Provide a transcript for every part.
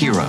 Akira.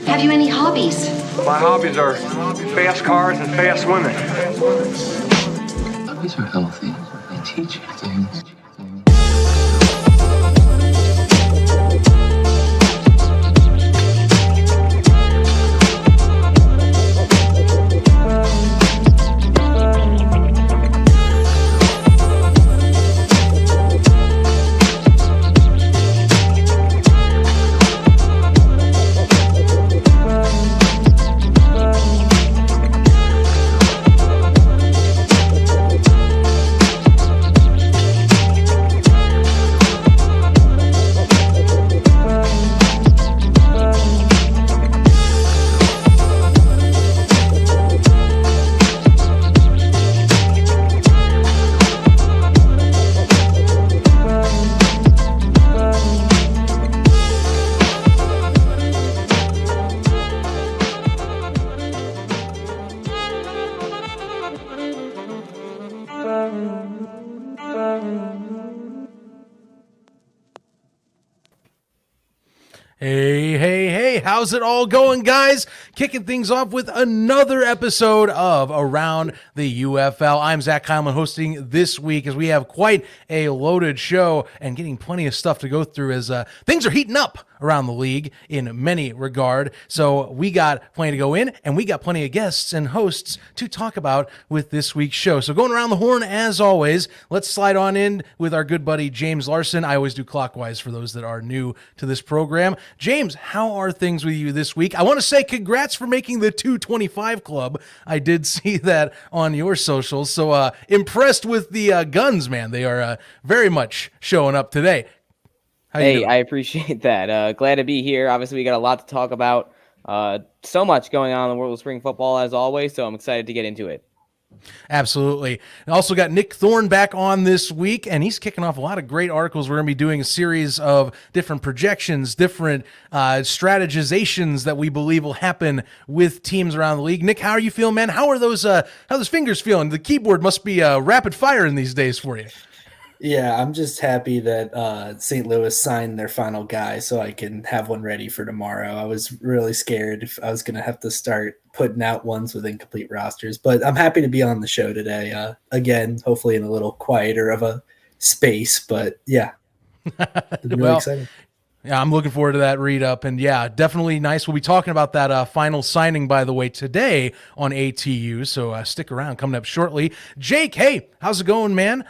Have you any hobbies? My hobbies are fast cars and fast women. Hobbies are healthy. They teach you things. Hey, how's it all going, guys? Kicking things off with another episode of Around the UFL. I'm Zach Kyleman hosting this week as we have quite a loaded show and getting plenty of stuff to go through as things are heating up around the league in many regard. So we got plenty to go in, and we got plenty of guests and hosts to talk about with this week's show. So going around the horn, as always, let's slide on in with our good buddy James Larson. I always do clockwise for those that are new to this program. James, how are things with you this week? I want to say congrats for making the 225 club. I did see that on your socials. So impressed with the guns, man. They are very much showing up today. Hey, I appreciate that. Glad to be here. Obviously, we got a lot to talk about. So much going on in the world of spring football as always, so I'm excited to get into it. Absolutely. And also got Nick Thorne back on this week, and he's kicking off a lot of great articles. We're going to be doing a series of different projections, different strategizations that we believe will happen with teams around the league. Nick, how are you feeling, man? How are those fingers feeling? The keyboard must be rapid fire in these days for you. Yeah, I'm just happy that St. Louis signed their final guy so I can have one ready for tomorrow. I was really scared if I was going to have to start putting out ones with incomplete rosters, but I'm happy to be on the show today. Again, hopefully in a little quieter of a space, but yeah, really excited. Yeah, I'm looking forward to that read up, and yeah, definitely nice. We'll be talking about that final signing, by the way, today on ATU, so stick around, coming up shortly. Jake, hey, how's it going, man?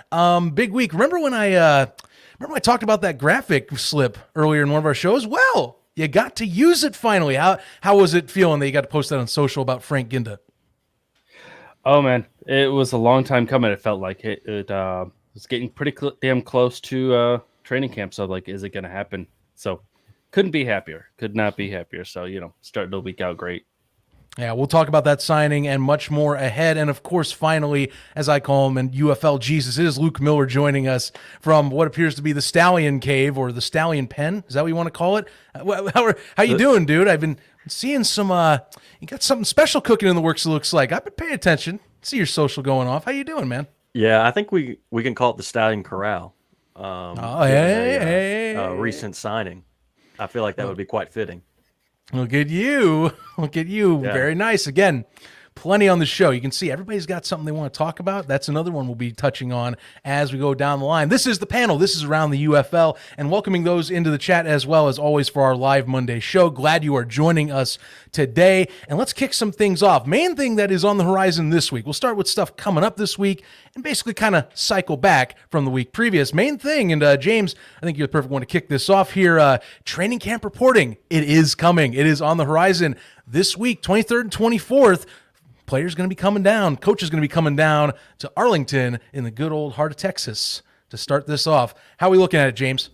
Big week. Remember when I talked about that graphic slip earlier in one of our shows? Well, you got to use it finally. How was it feeling that you got to post that on social about Frank Ginda? Oh man, it was a long time coming. It felt like it was getting pretty damn close to training camp. So like, is it going to happen? So couldn't be happier. Could not be happier. So, starting the week out great. Yeah, we'll talk about that signing and much more ahead. And, of course, finally, as I call him in UFL Jesus, it is Luke Miller joining us from what appears to be the Stallion Cave or the Stallion Pen. Is that what you want to call it? How you doing, dude? I've been seeing some you got something special cooking in the works, it looks like. I've been paying attention. See your social going off. How you doing, man? Yeah, I think we can call it the Stallion Corral. Recent signing. I feel like that would be quite fitting. Look at you. Look at you. Yeah. Very nice. Again, plenty on the show. You can see everybody's got something they want to talk about. That's another one we'll be touching on as we go down the line. This is the panel. This is Around the UFL, and welcoming those into the chat as well as always for our live Monday show. Glad you are joining us today, and let's kick some things off. Main thing that is on the horizon this week. We'll start with stuff coming up this week and basically kind of cycle back from the week previous. Main thing, and James, I think you're the perfect one to kick this off here. Training camp reporting. It is coming. It is on the horizon this week, 23rd and 24th. Players going to be coming down. Coaches going to be coming down to Arlington in the good old heart of Texas to start this off. How are we looking at it, James?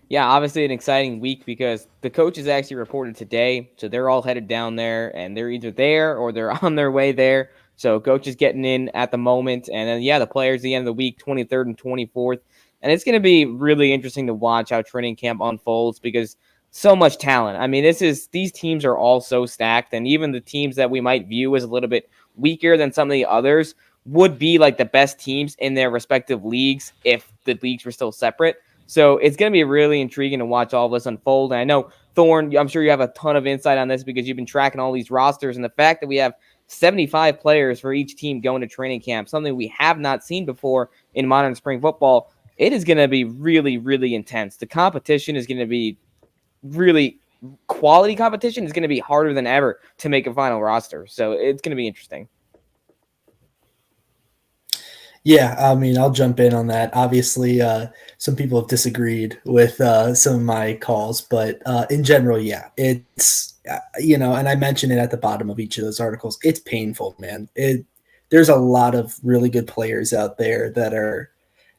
Yeah, obviously an exciting week because the coaches actually reported today. So they're all headed down there, and they're either there or they're on their way there. So coaches getting in at the moment. And then, the players at the end of the week, 23rd and 24th. And it's going to be really interesting to watch how training camp unfolds because so much talent. I mean, these teams are all so stacked, and even the teams that we might view as a little bit weaker than some of the others would be like the best teams in their respective leagues if the leagues were still separate. So it's going to be really intriguing to watch all of this unfold. And I know, Thorne, I'm sure you have a ton of insight on this because you've been tracking all these rosters, and the fact that we have 75 players for each team going to training camp, something we have not seen before in modern spring football, it is going to be really, really intense. The competition is going to be really quality competition is going to be harder than ever to make a final roster. So it's going to be interesting. Yeah, I mean, I'll jump in on that. Obviously, some people have disagreed with some of my calls, but in general, yeah, it's, and I mentioned it at the bottom of each of those articles. It's painful, man. There's a lot of really good players out there that are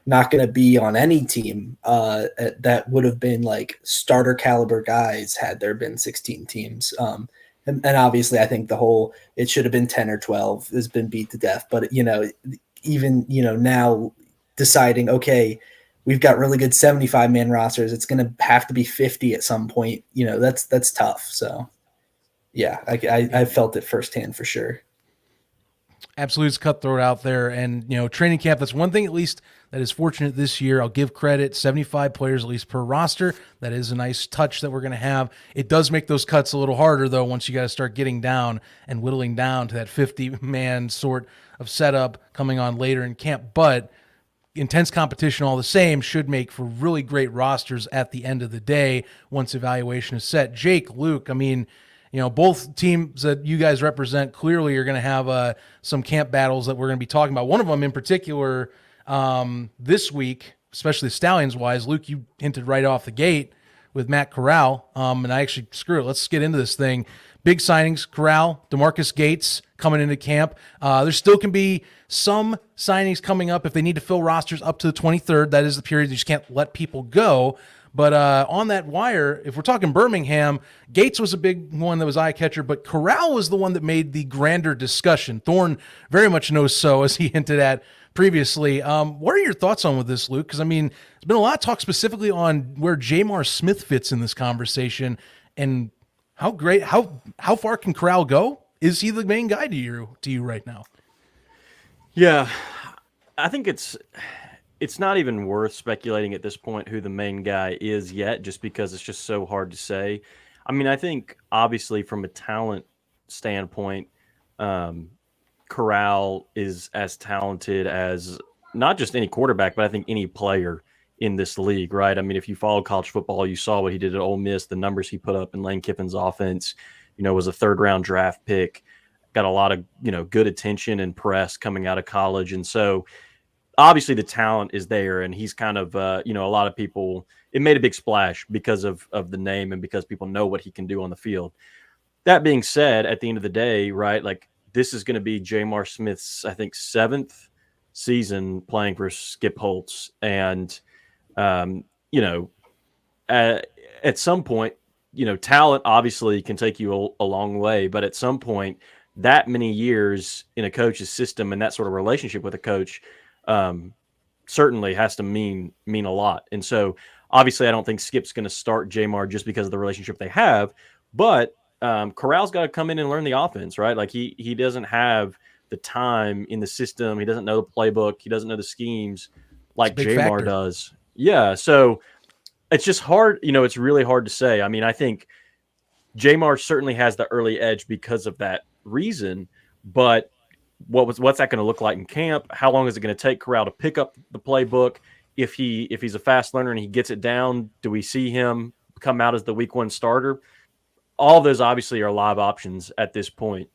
not going to be on any team that would have been like starter caliber guys had there been 16 teams. And obviously I think it should have been 10 or 12 has been beat to death. But, even, now deciding, okay, we've got really good 75 man rosters. It's going to have to be 50 at some point. That's tough. So yeah, I felt it firsthand for sure. Absolutely, it's cutthroat out there. And, training camp, that's one thing at least that is fortunate this year. I'll give credit, 75 players at least per roster. That is a nice touch that we're going to have. It does make those cuts a little harder, though, once you got to start getting down and whittling down to that 50-man sort of setup coming on later in camp. But intense competition all the same should make for really great rosters at the end of the day once evaluation is set. Jake, Luke, I mean, both teams that you guys represent clearly are going to have some camp battles that we're going to be talking about. One of them in particular this week, especially Stallions-wise, Luke, you hinted right off the gate with Matt Corral. And I actually, screw it, let's get into this thing. Big signings, Corral, DeMarcus Gates coming into camp. There still can be some signings coming up if they need to fill rosters up to the 23rd. That is the period you just can't let people go. But on that wire, if we're talking Birmingham, Gates was a big one that was eye catcher, but Corral was the one that made the grander discussion. Thorne very much knows so, as he hinted at previously. What are your thoughts on with this, Luke? Because I mean, there's been a lot of talk specifically on where Jamar Smith fits in this conversation, and how far can Corral go? Is he the main guy to you right now? Yeah, I think it's not even worth speculating at this point who the main guy is yet, just because it's just so hard to say. I mean, I think obviously from a talent standpoint, Corral is as talented as not just any quarterback, but I think any player in this league, right? I mean, if you follow college football, you saw what he did at Ole Miss, the numbers he put up in Lane Kiffin's offense, was a 3rd-round draft pick, got a lot of, good attention and press coming out of college. And so obviously the talent is there, and he's kind of, a lot of people, it made a big splash because of the name and because people know what he can do on the field. That being said, at the end of the day, right, like this is going to be Jamar Smith's, I think, 7th season playing for Skip Holtz. And, at some point, talent obviously can take you a long way, but at some point, that many years in a coach's system and that sort of relationship with a coach certainly has to mean a lot. And so obviously I don't think Skip's going to start Jamar just because of the relationship they have, but Corral's got to come in and learn the offense, right? Like he doesn't have the time in the system. He doesn't know the playbook. He doesn't know the schemes like Jamar does. Yeah. So it's just hard. It's really hard to say. I mean, I think Jamar certainly has the early edge because of that reason, but what's that going to look like in camp? How long is it going to take Corral to pick up the playbook? If he's a fast learner and he gets it down, do we see him come out as the week 1 starter? All those obviously are live options at this point.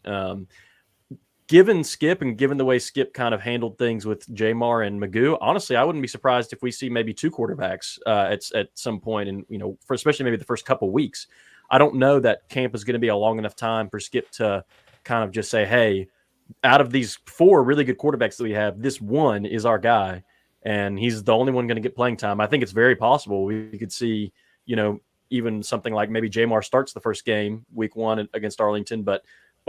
Given Skip and given the way Skip kind of handled things with Jamar and Magoo, honestly, I wouldn't be surprised if we see maybe 2 quarterbacks at some point, and for especially maybe the first couple weeks. I don't know that camp is going to be a long enough time for Skip to kind of just say, hey, out of these 4 really good quarterbacks that we have, this one is our guy, and he's the only one going to get playing time. I think it's very possible we could see, even something like maybe Jamar starts the first game week 1 against Arlington, but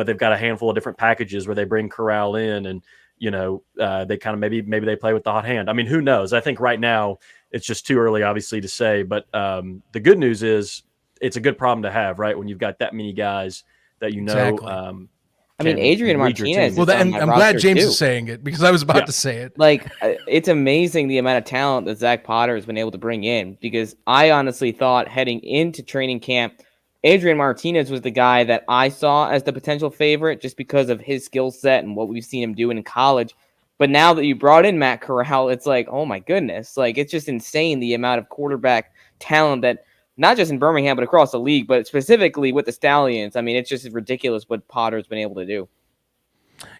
they've got a handful of different packages where they bring Corral in and, they kind of maybe they play with the hot hand. I mean, who knows? I think right now it's just too early, obviously, to say. But the good news is it's a good problem to have, right? When you've got that many guys that Exactly. I mean, Adrian Martinez. Well, I'm glad James is saying it because I was about to say it. Like, it's amazing the amount of talent that Zach Potter has been able to bring in, because I honestly thought heading into training camp, Adrian Martinez was the guy that I saw as the potential favorite just because of his skill set and what we've seen him do in college. But now that you brought in Matt Corral, it's like, oh my goodness. Like, it's just insane the amount of quarterback talent that, not just in Birmingham, but across the league, but specifically with the Stallions. I mean, it's just ridiculous what Potter's been able to do.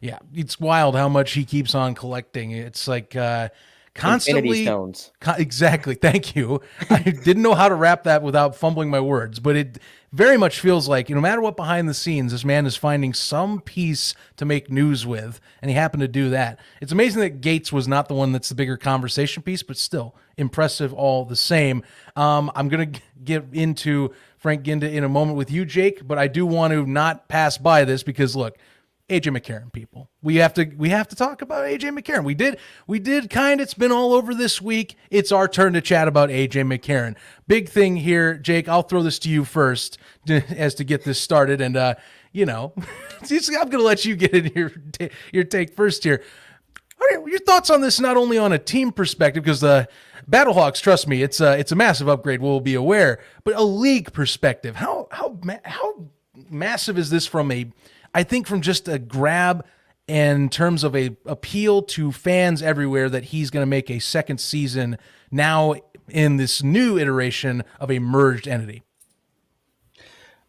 Yeah, it's wild how much he keeps on collecting. It's like constantly. Infinity Stones. Exactly. Thank you. I didn't know how to wrap that without fumbling my words, but it very much feels like no matter what behind the scenes, this man is finding some piece to make news with, and he happened to do that. It's amazing that Gates was not the one that's the bigger conversation piece, but still impressive all the same. I'm going to get into Frank Ginda in a moment with you, Jake, but I do want to not pass by this because, look, AJ McCarron, people. We have to talk about AJ McCarron. We did kind of, it's been all over this week. It's our turn to chat about AJ McCarron. Big thing here, Jake, I'll throw this to you first as to get this started. And, I'm going to let you get in your take first here. All right, your thoughts on this, not only on a team perspective, because the Battlehawks, trust me, it's a massive upgrade, we'll be aware, but a league perspective. How massive is this from just a grab in terms of a appeal to fans everywhere that he's going to make a second season now in this new iteration of a merged entity?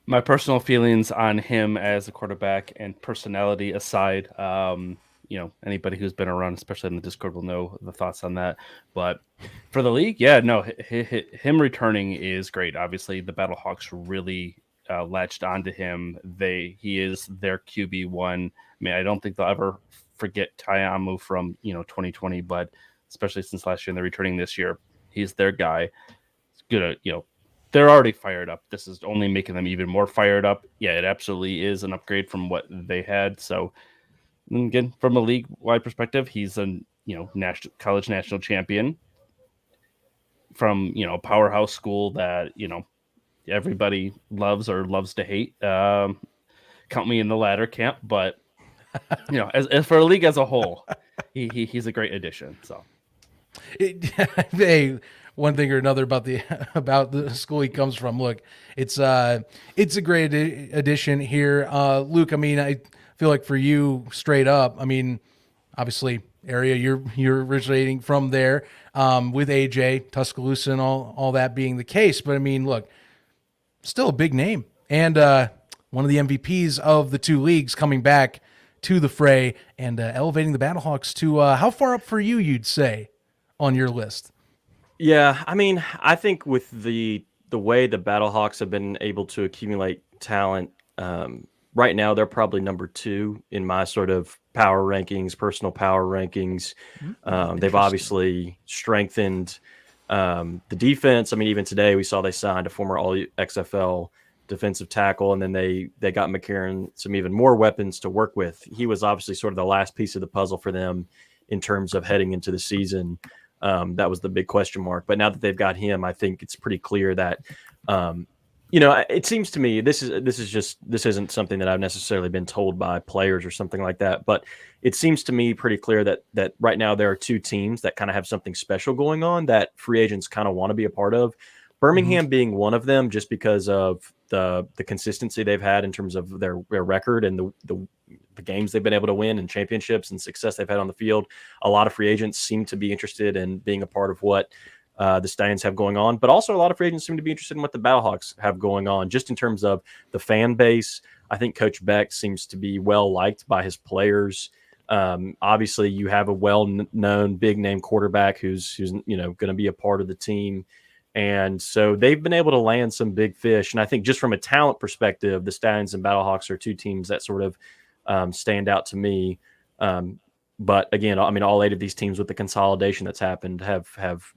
My personal feelings on him as a quarterback and personality aside, anybody who's been around, especially in the Discord, will know the thoughts on that. But for the league, him returning is great. Obviously, the Battlehawks really latched onto him. He is their QB1. I mean, I don't think they'll ever forget Tyamu from 2020, but especially since last year and they're returning this year, he's their guy. gonna, they're already fired up. This is only making them even more fired up. Yeah, it absolutely is an upgrade from what they had. So again, from a league-wide perspective, he's a college national champion from a powerhouse school that everybody loves or loves to hate. Count me in the latter camp, but as for a league as a whole, he's a great addition. So, Hey, one thing or another about the school he comes from. Look, it's a great addition here, Luke. I mean, I feel like for you, straight up. I mean, obviously, area you're originating from there, with AJ Tuscaloosa and all that being the case. But I mean, look, still a big name and one of the MVPs of the two leagues coming back to the fray and elevating the Battlehawks to how far up for you, you'd say, on your list? Yeah, I mean, I think with the way the Battlehawks have been able to accumulate talent, right now they're probably number 2 in my sort of power rankings, personal power rankings. They've obviously strengthened the defense. I mean, even today we saw they signed a former All XFL defensive tackle, and then they got McCarron some even more weapons to work with. He was obviously sort of the last piece of the puzzle for them in terms of heading into the season. That was the big question mark. But now that they've got him, I think it's pretty clear that, it seems to me this isn't something that I've necessarily been told by players or something like that. But it seems to me pretty clear that right now there are two teams that kind of have something special going on that free agents kind of want to be a part of. Birmingham being one of them, just because of the consistency they've had in terms of their record and the games they've been able to win and championships and success they've had on the field. A lot of free agents seem to be interested in being a part of what the Stallions have going on, but also a lot of free agents seem to be interested in what the Battlehawks have going on, just in terms of the fan base. I think Coach Beck seems to be well liked by his players. Obviously, you have a well-known, big-name quarterback who's going to be a part of the team. And so they've been able to land some big fish. And I think just from a talent perspective, the Stallions and Battlehawks are two teams that sort of stand out to me. But again, I mean, all 8 of these teams with the consolidation that's happened have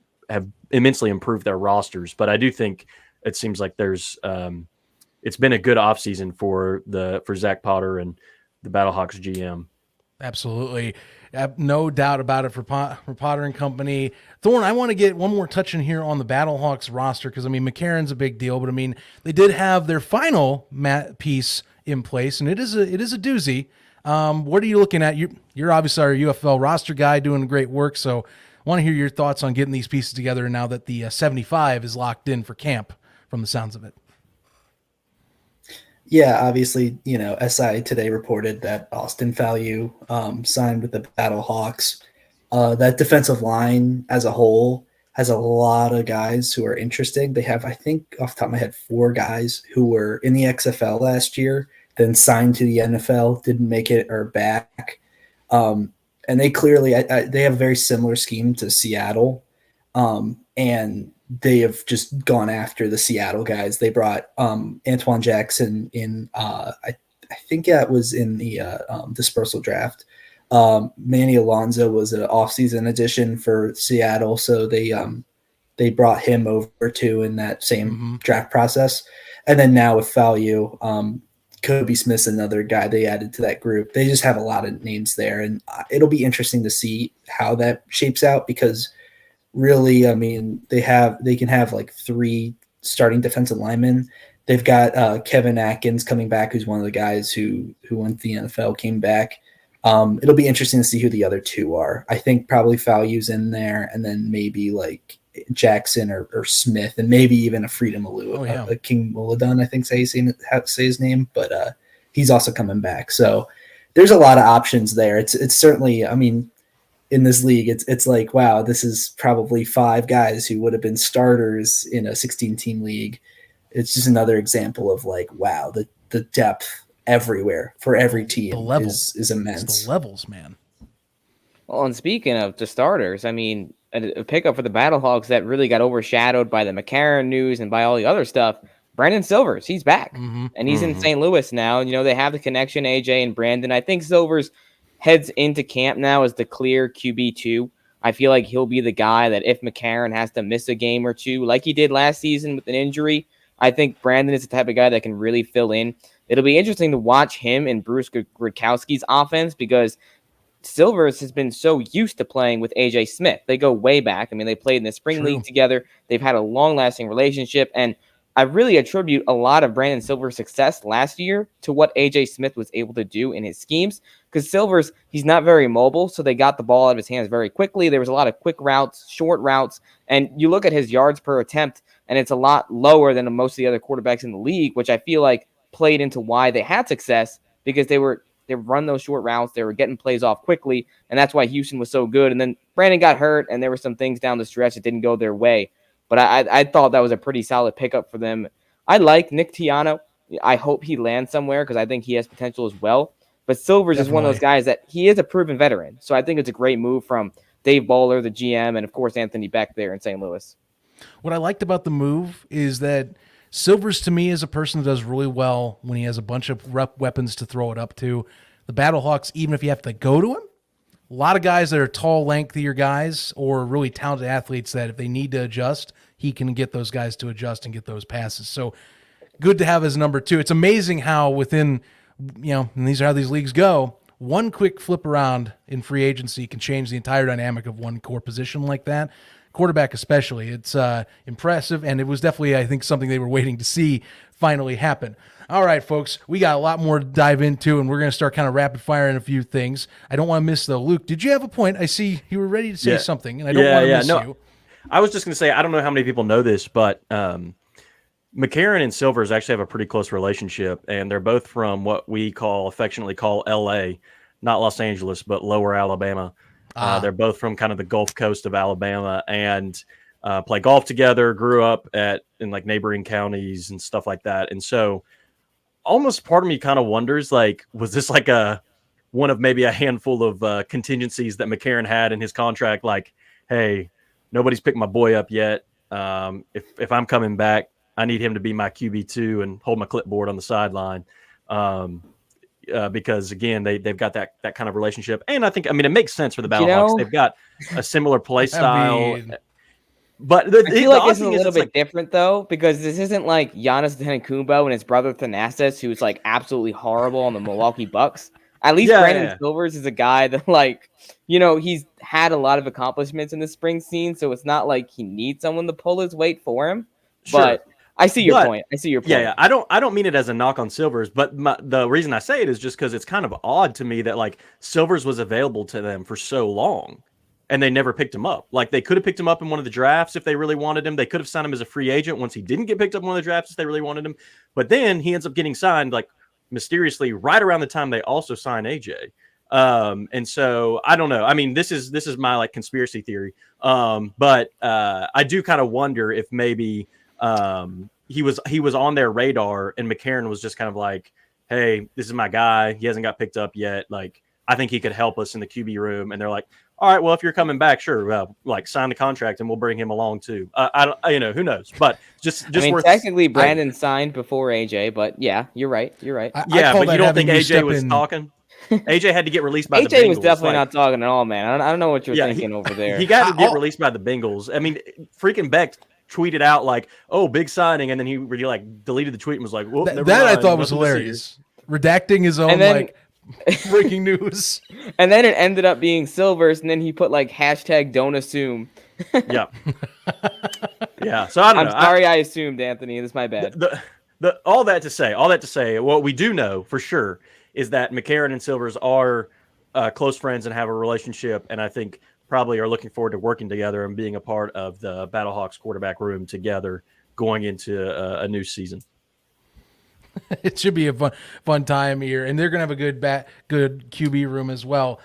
immensely improved their rosters. But I do think it seems like there's it's been a good offseason for Zach Potter and the Battlehawks GM. Absolutely. No doubt about it for Potter and company. Thorne, I want to get one more touch in here on the Battlehawks roster because, I mean, McCarron's a big deal, but, I mean, they did have their final mat piece in place, and it is a doozy. What are you looking at? You're obviously our UFL roster guy doing great work, so I want to hear your thoughts on getting these pieces together now that the 75 is locked in for camp from the sounds of it. Yeah, obviously, SI today reported that Austin Fallu signed with the Battlehawks. That defensive line as a whole has a lot of guys who are interesting. They have, I think, off the top of my head, 4 guys who were in the XFL last year, then signed to the NFL, didn't make it, or back. And they clearly they have a very similar scheme to Seattle, and they have just gone after the Seattle guys. They brought Antoine Jackson in. I think that was in the dispersal draft. Manny Alonso was an offseason addition for Seattle, so they brought him over too in that same draft process. And then now with Fallu, Kobe Smith's another guy they added to that group. They just have a lot of names there, and it'll be interesting to see how that shapes out because really, I mean, they can have like 3 starting defensive linemen. They've got Kevin Atkins coming back, who's one of the guys who went to the NFL, came back. It'll be interesting to see who the other 2 are. I think probably Fallu's in there, and then maybe like Jackson or Smith, and maybe even a Freedom Alua, a King Muladun, I think say his name, but he's also coming back. So there's a lot of options there. It's certainly, I mean, in this league, it's like, wow, this is probably 5 guys who would have been starters in a 16-team league. It's just another example of like, wow, the depth everywhere for every team is immense. It's the levels, man. Well, and speaking of the starters, I mean, a pickup for the Battlehawks that really got overshadowed by the McCarron news and by all the other stuff. Brandon Silvers, he's back, and he's in St. Louis now. And, they have the connection, AJ and Brandon. I think Silvers heads into camp now as the clear QB2. I feel like he'll be the guy that if McCarron has to miss a game or two, like he did last season with an injury, I think Brandon is the type of guy that can really fill in. It'll be interesting to watch him and Bruce Gradkowski's offense because Silvers has been so used to playing with AJ Smith. They go way back. I mean, they played in the spring league together. They've had a long-lasting relationship, and I really attribute a lot of Brandon Silvers' success last year to what AJ Smith was able to do in his schemes. Because Silvers, he's not very mobile, so they got the ball out of his hands very quickly. There was a lot of quick routes, short routes, and you look at his yards per attempt, and it's a lot lower than most of the other quarterbacks in the league, which I feel like played into why they had success because they run those short routes, they were getting plays off quickly, and that's why Houston was so good. And then Brandon got hurt, and there were some things down the stretch that didn't go their way. But I thought that was a pretty solid pickup for them. I like Nick Tiano. I hope he lands somewhere because I think he has potential as well. But Silvers is one of those guys that he is a proven veteran. So I think it's a great move from Dave Bowler, the GM, and, of course, Anthony Beck there in St. Louis. What I liked about the move is that Silvers, to me, is a person that does really well when he has a bunch of weapons to throw it up to. The Battlehawks, even if you have to go to him, a lot of guys that are tall, lengthier guys or really talented athletes that if they need to adjust, he can get those guys to adjust and get those passes. So good to have as number 2. It's amazing how within, and these are how these leagues go, one quick flip around in free agency can change the entire dynamic of one core position like that. Quarterback especially. It's impressive, and it was definitely, I think, something they were waiting to see finally happen. All right, folks, we got a lot more to dive into, and we're going to start kind of rapid firing a few things. I don't want to miss, though. Luke, did you have a point? I see you were ready to say something, and I don't want to miss you. I was just going to say, I don't know how many people know this, but McCarron and Silvers actually have a pretty close relationship, and they're both from what we affectionately call L.A., not Los Angeles, but Lower Alabama. They're both from kind of the Gulf Coast of Alabama and play golf together, grew up in like neighboring counties and stuff like that. And so almost part of me kind of wonders, like, was this like one of maybe a handful of contingencies that McCarron had in his contract? Like, hey, nobody's picked my boy up yet. If I'm coming back, I need him to be my QB2 and hold my clipboard on the sideline. Because again, they've got that kind of relationship. And I think, it makes sense for the Battlehawks. They've got a similar play style. But I feel like this is a little bit different, though, because this isn't like Giannis Antetokounmpo and his brother Thanasis, who's like absolutely horrible on the Milwaukee Bucks. At least Brandon Silvers is a guy that, he's had a lot of accomplishments in the spring scene, so it's not like he needs someone to pull his weight for him. Sure. But I see your point. Yeah. I don't mean it as a knock on Silvers, but the reason I say it is just because it's kind of odd to me that like Silvers was available to them for so long. And they never picked him up. Like, they could have picked him up in one of the drafts if they really wanted him. They could have signed him as a free agent once he didn't get picked up in one of the drafts if they really wanted him. But then he ends up getting signed, like, mysteriously right around the time they also sign AJ. And so I don't know. This is my like conspiracy theory. But I do kind of wonder if maybe he was on their radar and McCarron was just kind of like, hey, this is my guy. He hasn't got picked up yet. Like, I think he could help us in the QB room. And they're like, all right, well, if you're coming back, sure, like sign the contract and we'll bring him along too. I don't, who knows? But just technically, Brandon signed before AJ, but yeah, you're right. But you don't think AJ was talking? AJ had to get released by the Bengals. AJ was definitely not talking at all, man. I don't know what you're thinking over there. He got to get released by the Bengals. Freaking Beck tweeted out like, "Oh, big signing," and then he really like deleted the tweet and was like, "Well, that I thought was hilarious." Redacting his own breaking news. And then it ended up being Silvers, and then he put like hashtag don't assume. Yeah. Yeah. So I don't know. I'm sorry I assumed, Anthony. That's my bad. All that to say, what we do know for sure is that McCarron and Silvers are close friends and have a relationship, and I think probably are looking forward to working together and being a part of the Battlehawks quarterback room together going into a new season. It should be a fun time here, and they're going to have a good QB room as well.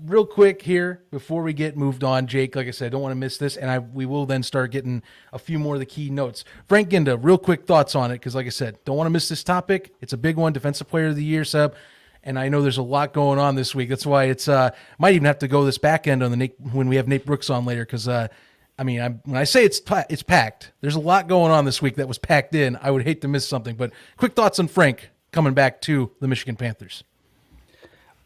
Real quick here before we get moved on, Jake, like I said, I don't want to miss this, and we will then start getting a few more of the key notes. Frank Ginda, real quick thoughts on it, because like I said, don't want to miss this topic. It's a big one, Defensive Player of the Year, Seb, and I know there's a lot going on this week. That's why it's might even have to go this back end on when we have Nate Brooks on later, because when I say it's packed, there's a lot going on this week that was packed in. I would hate to miss something, but quick thoughts on Frank coming back to the Michigan Panthers.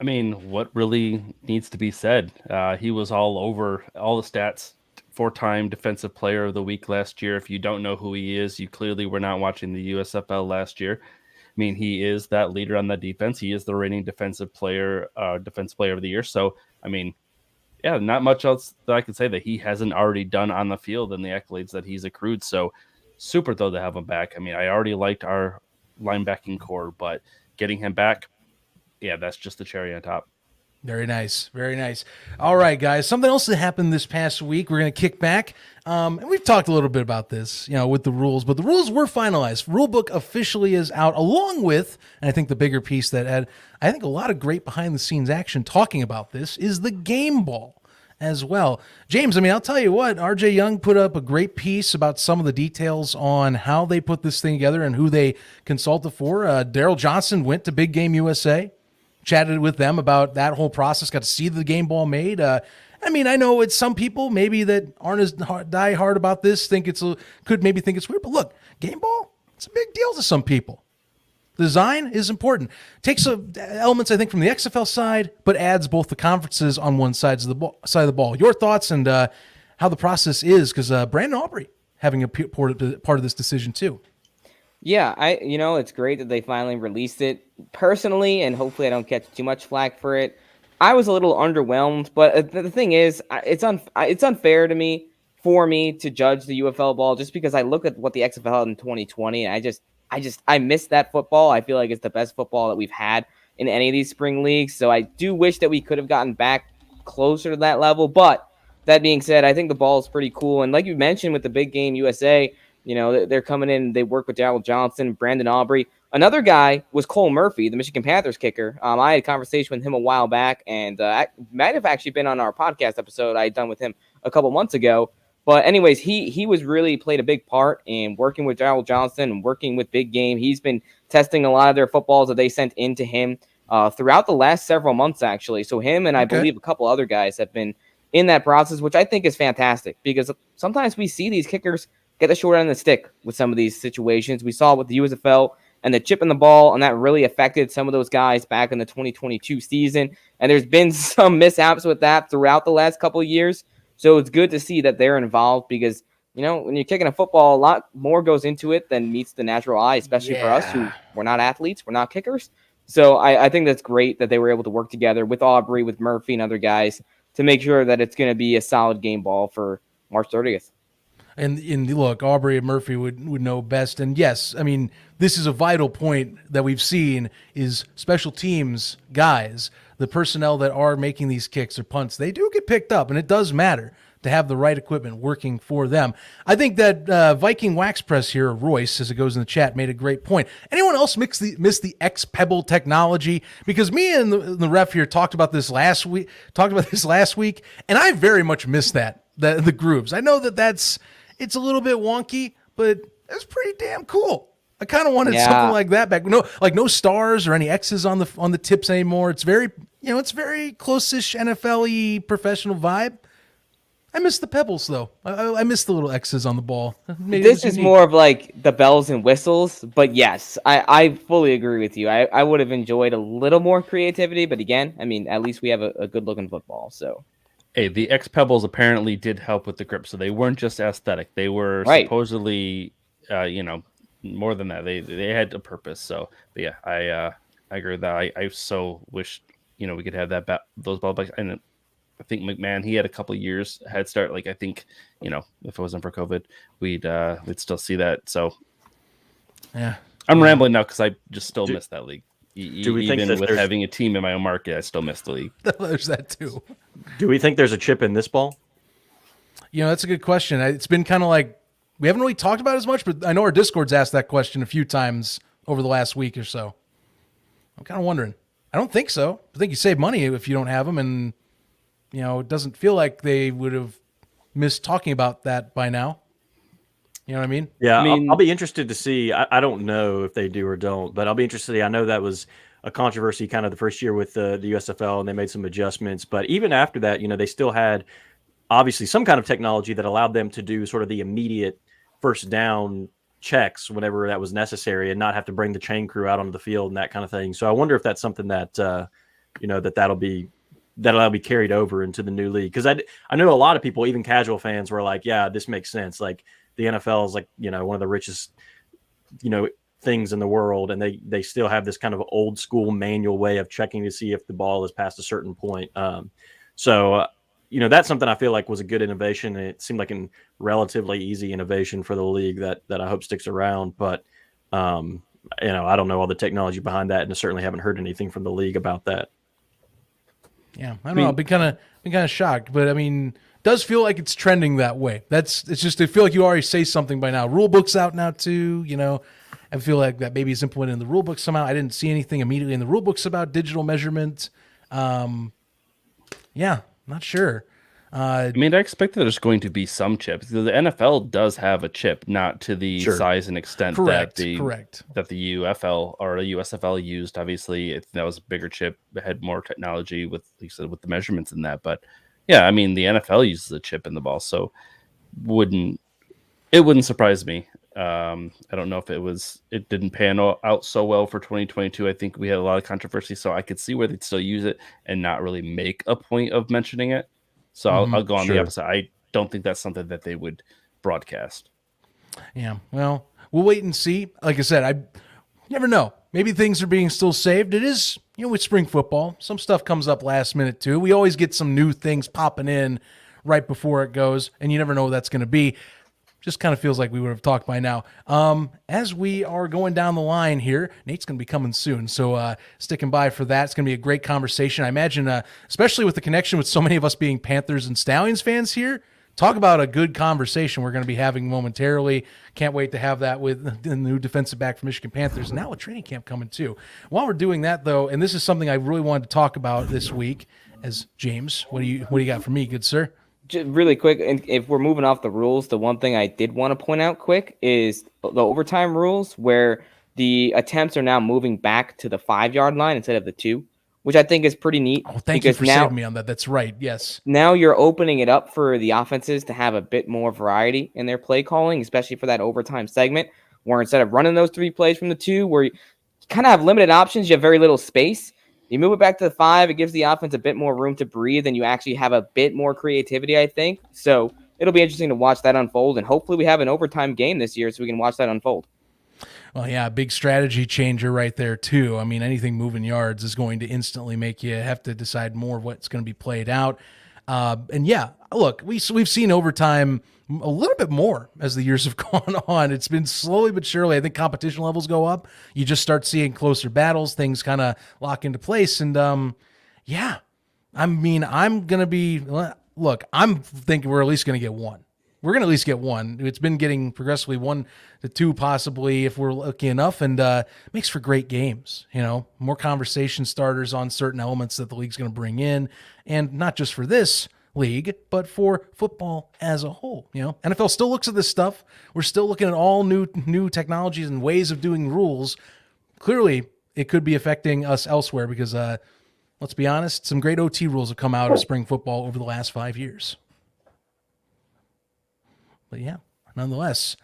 I mean, what really needs to be said? He was all over all the stats. 4-time Defensive Player of the Week last year. If you don't know who he is, you clearly were not watching the USFL last year. I mean, he is that leader on the defense. He is the reigning Defensive Player of the Year. So, I mean, yeah, not much else that I can say that he hasn't already done on the field and the accolades that he's accrued. So, super though to have him back. I mean, I already liked our linebacking core, but getting him back, yeah, that's just the cherry on top. Very nice. Very nice. All right, guys. Something else that happened this past week. We're going to kick back. And we've talked a little bit about this, with the rules, but the rules were finalized. Rulebook officially is out, along with, and I think the bigger piece that had, I think, a lot of great behind the scenes action talking about this is the game ball as well. James, I mean, I'll tell you what, RJ Young put up a great piece about some of the details on how they put this thing together and who they consulted for. Daryl Johnson went to Big Game USA. Chatted with them about that whole process, got to see the game ball made. I mean, I know it's some people maybe that aren't as die hard about this could maybe think it's weird, but look, game ball, it's a big deal to some people. The design is important. Takes some elements, I think, from the XFL side, but adds both the conferences on one side of the ball. Your thoughts and how the process is, because Brandon Aubrey having a part of this decision too. Yeah, it's great that they finally released it. Personally, and hopefully I don't catch too much flack for it, I was a little underwhelmed, but the thing is, it's unfair to me to judge the UFL ball just because I look at what the XFL had in 2020 and I miss that football. I feel like it's the best football that we've had in any of these spring leagues. So I do wish that we could have gotten back closer to that level. But that being said, I think the ball is pretty cool. And like you mentioned with the Big Game USA, they're coming in. They work with Daryl Johnson, Brandon Aubrey. Another guy was Cole Murphy, the Michigan Panthers kicker. I had a conversation with him a while back, and I might have actually been on our podcast episode I had done with him a couple months ago. But anyways, he was really played a big part in working with Daryl Johnson and working with Big Game. He's been testing a lot of their footballs that they sent into him throughout the last several months, actually. So him and I believe a couple other guys have been in that process, which I think is fantastic because sometimes we see these kickers get the short end of the stick with some of these situations. We saw it with the USFL and the chip in the ball, and that really affected some of those guys back in the 2022 season. And there's been some mishaps with that throughout the last couple of years. So it's good to see that they're involved because, when you're kicking a football, a lot more goes into it than meets the natural eye, especially for us who we're not athletes, we're not kickers. So I think that's great that they were able to work together with Aubrey, with Murphy, and other guys to make sure that it's going to be a solid game ball for March 30th. And look, Aubrey and Murphy would know best. And yes, I mean, this is a vital point that we've seen is special teams guys, the personnel that are making these kicks or punts, they do get picked up, and it does matter to have the right equipment working for them. I think that Viking Wax Press here, Royce, as it goes in the chat, made a great point. Anyone else miss the X-Pebble technology? Because me and the ref here talked about this last week, and I very much miss that, the grooves. I know it's a little bit wonky, but it's pretty damn cool. I kind of wanted something like that back. No stars or any X's on the tips anymore. It's very, it's very close-ish NFL-y professional vibe. I miss the pebbles though. I miss the little X's on the ball. This is more of like the bells and whistles, but yes, I fully agree with you. I would have enjoyed a little more creativity, but again, I mean, at least we have a good-looking football, so. Hey, the X Pebbles apparently did help with the grip, so they weren't just aesthetic. They were supposedly, more than that. They had a purpose. So, but yeah, I agree with that. I so wish we could have those ball bikes. And I think McMahon, he had a couple of years head start. Like I think if it wasn't for COVID, we'd still see that. So yeah, I'm rambling now because I just still miss that league. Do we Even think with having a team in my own market, I still miss the league. There's that too. Do we think there's a chip in this ball? That's a good question. It's been kind of like we haven't really talked about it as much, but I know our Discord's asked that question a few times over the last week or so. I'm kind of wondering. I don't think so. I think you save money if you don't have them, and it doesn't feel like they would have missed talking about that by now. You know what I mean? Yeah, I'll be interested to see. I don't know if they do or don't, but I'll be interested to see. I know that was a controversy kind of the first year with the USFL, and they made some adjustments. But even after that, they still had obviously some kind of technology that allowed them to do sort of the immediate first down checks whenever that was necessary and not have to bring the chain crew out onto the field and that kind of thing. So I wonder if that's something that that'll be carried over into the new league. Because I know a lot of people, even casual fans, were like, yeah, this makes sense. Like the NFL is like, one of the richest, things in the world, and they still have this kind of old school manual way of checking to see if the ball is past a certain point. So that's something I feel like was a good innovation. And it seemed like a relatively easy innovation for the league that I hope sticks around. But I don't know all the technology behind that, and I certainly haven't heard anything from the league about that. Yeah, I don't know. I've been kind of shocked, but I mean, does feel like it's trending that way. It's just I feel like you already say something by now. Rule book's out now too. I feel like that maybe is implemented in the rule book somehow. I didn't see anything immediately in the rule books about digital measurement. Yeah, not sure. I expect that there's going to be some chips. The NFL does have a chip, not to the size and extent that the UFL or the USFL used. Obviously, that was a bigger chip. It had more technology with the measurements in that. But yeah, the NFL uses a chip in the ball, so it wouldn't surprise me. I don't know if it didn't pan out so well for 2022. I think we had a lot of controversy, so I could see where they'd still use it and not really make a point of mentioning it. So I'll go on the opposite. I don't think that's something that they would broadcast. Yeah, well, we'll wait and see. Like I said, I never know. Maybe things are being still saved. It is, with spring football, some stuff comes up last minute too. We always get some new things popping in right before it goes, and you never know what that's going to be. Just kind of feels like we would have talked by now. As we are going down the line here, Nate's going to be coming soon, so sticking by for that. It's going to be a great conversation. I imagine, especially with the connection with so many of us being Panthers and Stallions fans here, talk about a good conversation we're going to be having momentarily. Can't wait to have that with the new defensive back for Michigan Panthers. Now with training camp coming too. While we're doing that, though, and this is something I really wanted to talk about this week, as James, what do you got for me, good sir? Just really quick, and if we're moving off the rules, the one thing I did want to point out quick is the overtime rules, where the attempts are now moving back to the 5-yard line instead of the 2, which I think is pretty neat. Oh, thank you for saving me on that. That's right. Yes. Now you're opening it up for the offenses to have a bit more variety in their play calling, especially for that overtime segment, where instead of running those 3 plays from the 2, where you kind of have limited options, you have very little space. You move it back to the 5, it gives the offense a bit more room to breathe, and you actually have a bit more creativity, I think. So it'll be interesting to watch that unfold, and hopefully we have an overtime game this year so we can watch that unfold. Well, yeah, big strategy changer right there, too. Anything moving yards is going to instantly make you have to decide more of what's going to be played out. And yeah, look, we've seen overtime a little bit more as the years have gone on. It's been slowly but surely. I think competition levels go up. You just start seeing closer battles. Things kind of lock into place. And yeah, I'm going to be – look, I'm thinking we're at least going to get one. We're going to at least get one. It's been getting progressively 1 to 2 possibly if we're lucky enough, and makes for great games. More conversation starters on certain elements that the league's going to bring in, and not just for this league, but for football as a whole. NFL still looks at this stuff. We're still looking at all new technologies and ways of doing rules. Clearly, it could be affecting us elsewhere because, let's be honest, some great OT rules have come out of spring football over the last 5 years. But yeah, nonetheless,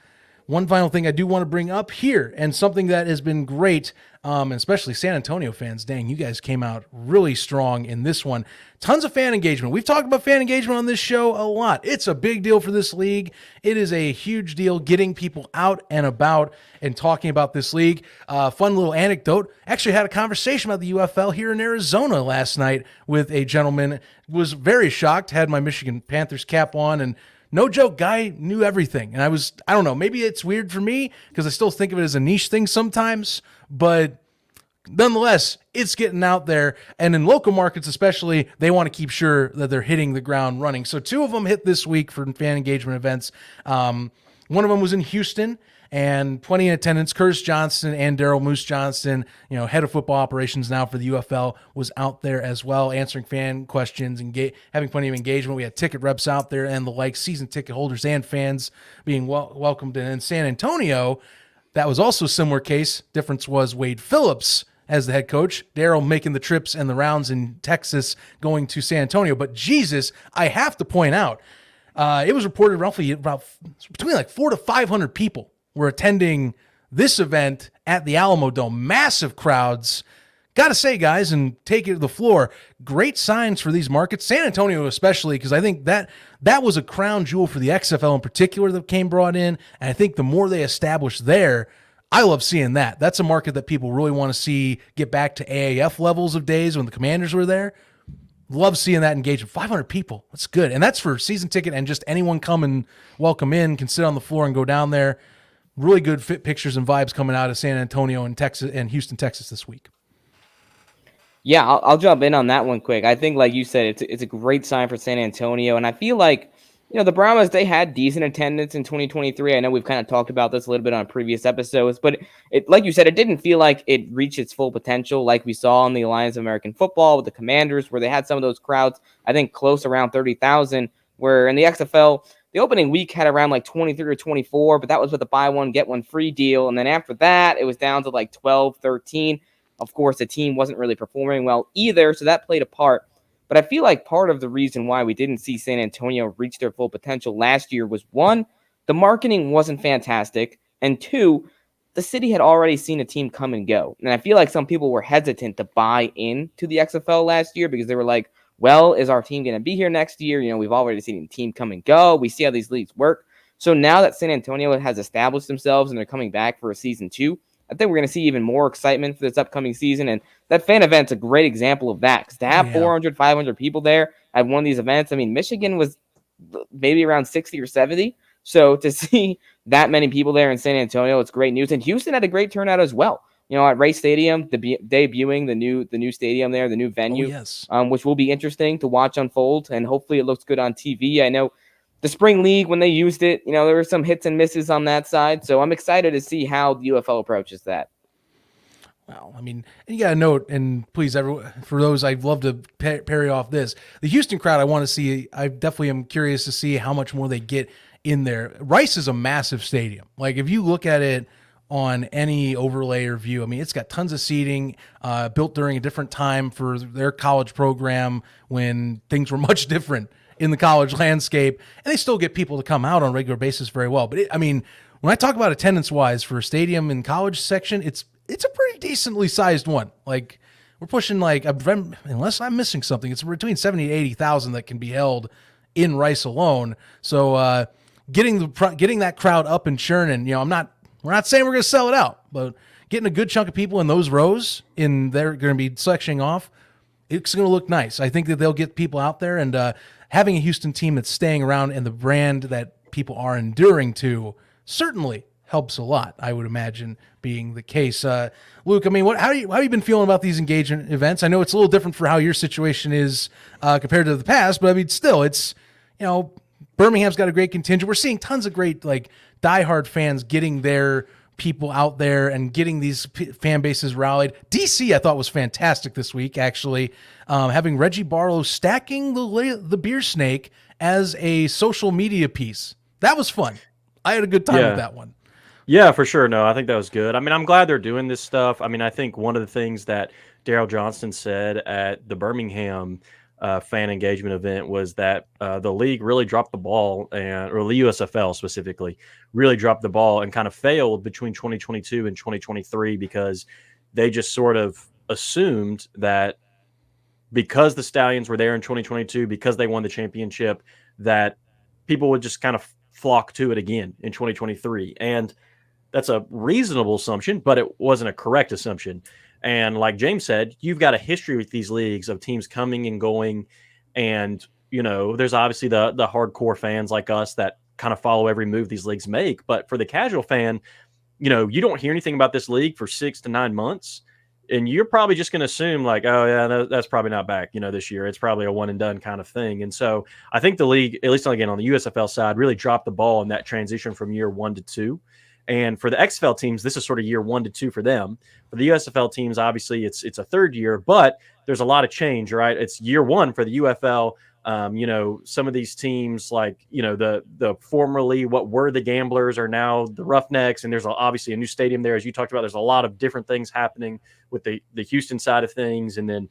one final thing I do want to bring up here, and something that has been great, especially San Antonio fans. Dang, you guys came out really strong in this one. Tons of fan engagement. We've talked about fan engagement on this show a lot. It's a big deal for this league. It is a huge deal getting people out and about and talking about this league. Fun little anecdote. Actually had a conversation about the UFL here in Arizona last night with a gentleman. Was very shocked, had my Michigan Panthers cap on, and no joke, guy knew everything. And I don't know, maybe it's weird for me because I still think of it as a niche thing sometimes, but nonetheless, it's getting out there. And in local markets especially, they want to keep sure that they're hitting the ground running. So 2 of them hit this week for fan engagement events. One of them was in Houston, and plenty in attendance. Curtis Johnson and Daryl Moose Johnston, head of football operations now for the UFL, was out there as well, answering fan questions and having plenty of engagement. We had ticket reps out there and the like, season ticket holders and fans being welcomed. And in San Antonio, that was also a similar case. Difference was Wade Phillips as the head coach, Daryl making the trips and the rounds in Texas, going to San Antonio. But Jesus, I have to point out, it was reported roughly about between like 400 to 500 people were attending this event at the Alamo Dome. Massive crowds, got to say, guys, and take it to the floor, great signs for these markets, San Antonio especially, because I think that was a crown jewel for the XFL in particular that came brought in, and I think the more they establish there, I love seeing that. That's a market that people really want to see get back to AAF levels of days when the Commanders were there. Love seeing that engagement. 500 people. That's good. And that's for season ticket, and just anyone come and welcome in can sit on the floor and go down there. Really good fit pictures and vibes coming out of San Antonio and Texas and Houston, Texas this week. Yeah, I'll jump in on that one quick. I think, like you said, it's a great sign for San Antonio, and I feel like, the Brahmas, they had decent attendance in 2023. I know we've kind of talked about this a little bit on previous episodes, but it, like you said, it didn't feel like it reached its full potential like we saw in the Alliance of American Football with the Commanders, where they had some of those crowds, I think, close around 30,000, where in the XFL, the opening week had around like 23 or 24, but that was with a buy one, get one free deal, and then after that, it was down to like 12, 13. Of course, the team wasn't really performing well either, so that played a part. But I feel like part of the reason why we didn't see San Antonio reach their full potential last year was, one, the marketing wasn't fantastic, and two, the city had already seen a team come and go. And I feel like some people were hesitant to buy into the XFL last year because they were like, well, is our team going to be here next year? We've already seen a team come and go. We see how these leagues work. So now that San Antonio has established themselves and they're coming back for a season 2, I think we're going to see even more excitement for this upcoming season. And that fan event's a great example of that. Because to have 400, 500 people there at one of these events, I mean, Michigan was maybe around 60 or 70. So to see that many people there in San Antonio, it's great news. And Houston had a great turnout as well. At Ray Stadium, debuting the new stadium there, the new venue, which will be interesting to watch unfold. And hopefully it looks good on TV. I know the Spring League, when they used it, there were some hits and misses on that side. So I'm excited to see how the UFL approaches that. Well, I mean, and you got to note, and please, for those, I'd love to parry off this. The Houston crowd, I want to see, I definitely am curious to see how much more they get in there. Rice is a massive stadium. Like, if you look at it on any overlay or view, I mean, it's got tons of seating, built during a different time for their college program when things were much different in the college landscape, and they still get people to come out on a regular basis very well. But when I talk about attendance-wise for a stadium in college section, it's a pretty decently sized one. Like, we're pushing, like, unless I'm missing something, it's between 70 to 80,000 that can be held in Rice alone. So getting that crowd up and churning, we're not saying we're going to sell it out, but getting a good chunk of people in those rows, they're going to be sectioning off, it's going to look nice. I think that they'll get people out there, and having a Houston team that's staying around and the brand that people are enduring to certainly helps a lot, I would imagine, being the case. Luke, how have you been feeling about these engagement events? I know it's a little different for how your situation is compared to the past, but still, it's, Birmingham's got a great contingent. We're seeing tons of great, like, diehard fans getting their people out there and getting these fan bases rallied. DC, I thought, was fantastic this week, actually. Having Reggie Barlow stacking the beer snake as a social media piece. That was fun. I had a good time with that one. Yeah, for sure. No, I think that was good. I'm glad they're doing this stuff. I think one of the things that Daryl Johnston said at the Birmingham fan engagement event was that the league really dropped the ball, or the USFL specifically, really dropped the ball and kind of failed between 2022 and 2023 because they just sort of assumed that because the Stallions were there in 2022, because they won the championship, that people would just kind of flock to it again in 2023. And that's a reasonable assumption, but it wasn't a correct assumption. And like James said, you've got a history with these leagues of teams coming and going. And, there's obviously the hardcore fans like us that kind of follow every move these leagues make. But for the casual fan, you don't hear anything about this league for 6 to 9 months. And you're probably just going to assume like, oh, yeah, that's probably not back, this year. It's probably a one and done kind of thing. And so I think the league, at least again on the USFL side, really dropped the ball in that transition from year 1 to 2. And for the XFL teams, this is sort of year 1 to 2 for them. For the USFL teams, obviously, it's a third year, but there's a lot of change, right? It's year 1 for the UFL. Some of these teams, like, the formerly what were the Gamblers are now the Roughnecks, and there's obviously a new stadium there, as you talked about. There's a lot of different things happening with the Houston side of things, and then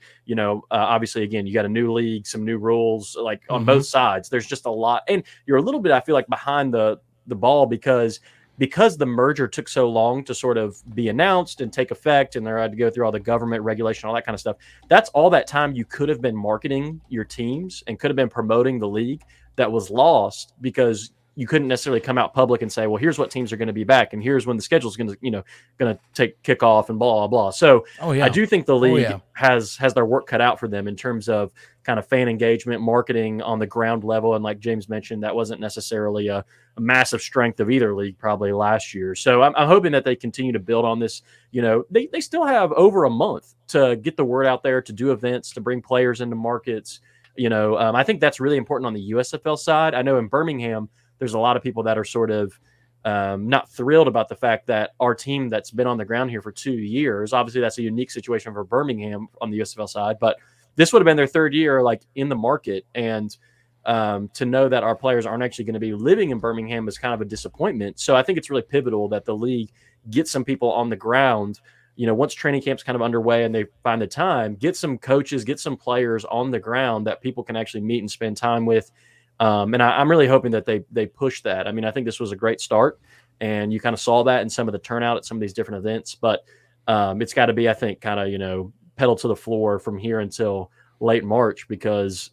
obviously again you got a new league, some new rules, like on both sides. There's just a lot, and you're a little bit, I feel like, behind the ball because because the merger took so long to sort of be announced and take effect, and they had to go through all the government regulation, all that kind of stuff. That's all that time you could have been marketing your teams and could have been promoting the league that was lost because you couldn't necessarily come out public and say, well, here's what teams are going to be back, and here's when the schedule is going to take kick off and blah, blah, blah. So I do think the league has their work cut out for them in terms of kind of fan engagement, marketing on the ground level. And like James mentioned, that wasn't necessarily a massive strength of either league probably last year. So I'm hoping that they continue to build on this. They still have over a month to get the word out there, to do events, to bring players into markets. I think that's really important on the USFL side. I know in Birmingham, there's a lot of people that are sort of not thrilled about the fact that our team that's been on the ground here for 2 years, obviously that's a unique situation for Birmingham on the USFL side, but this would have been their third year like in the market. And to know that our players aren't actually going to be living in Birmingham is kind of a disappointment. So I think it's really pivotal that the league gets some people on the ground. Once training camp's kind of underway and they find the time, get some coaches, get some players on the ground that people can actually meet and spend time with. And I'm really hoping that they push that. I mean, I think this was a great start, and you kind of saw that in some of the turnout at some of these different events. But it's got to be, I think, kind of, pedal to the floor from here until late March because,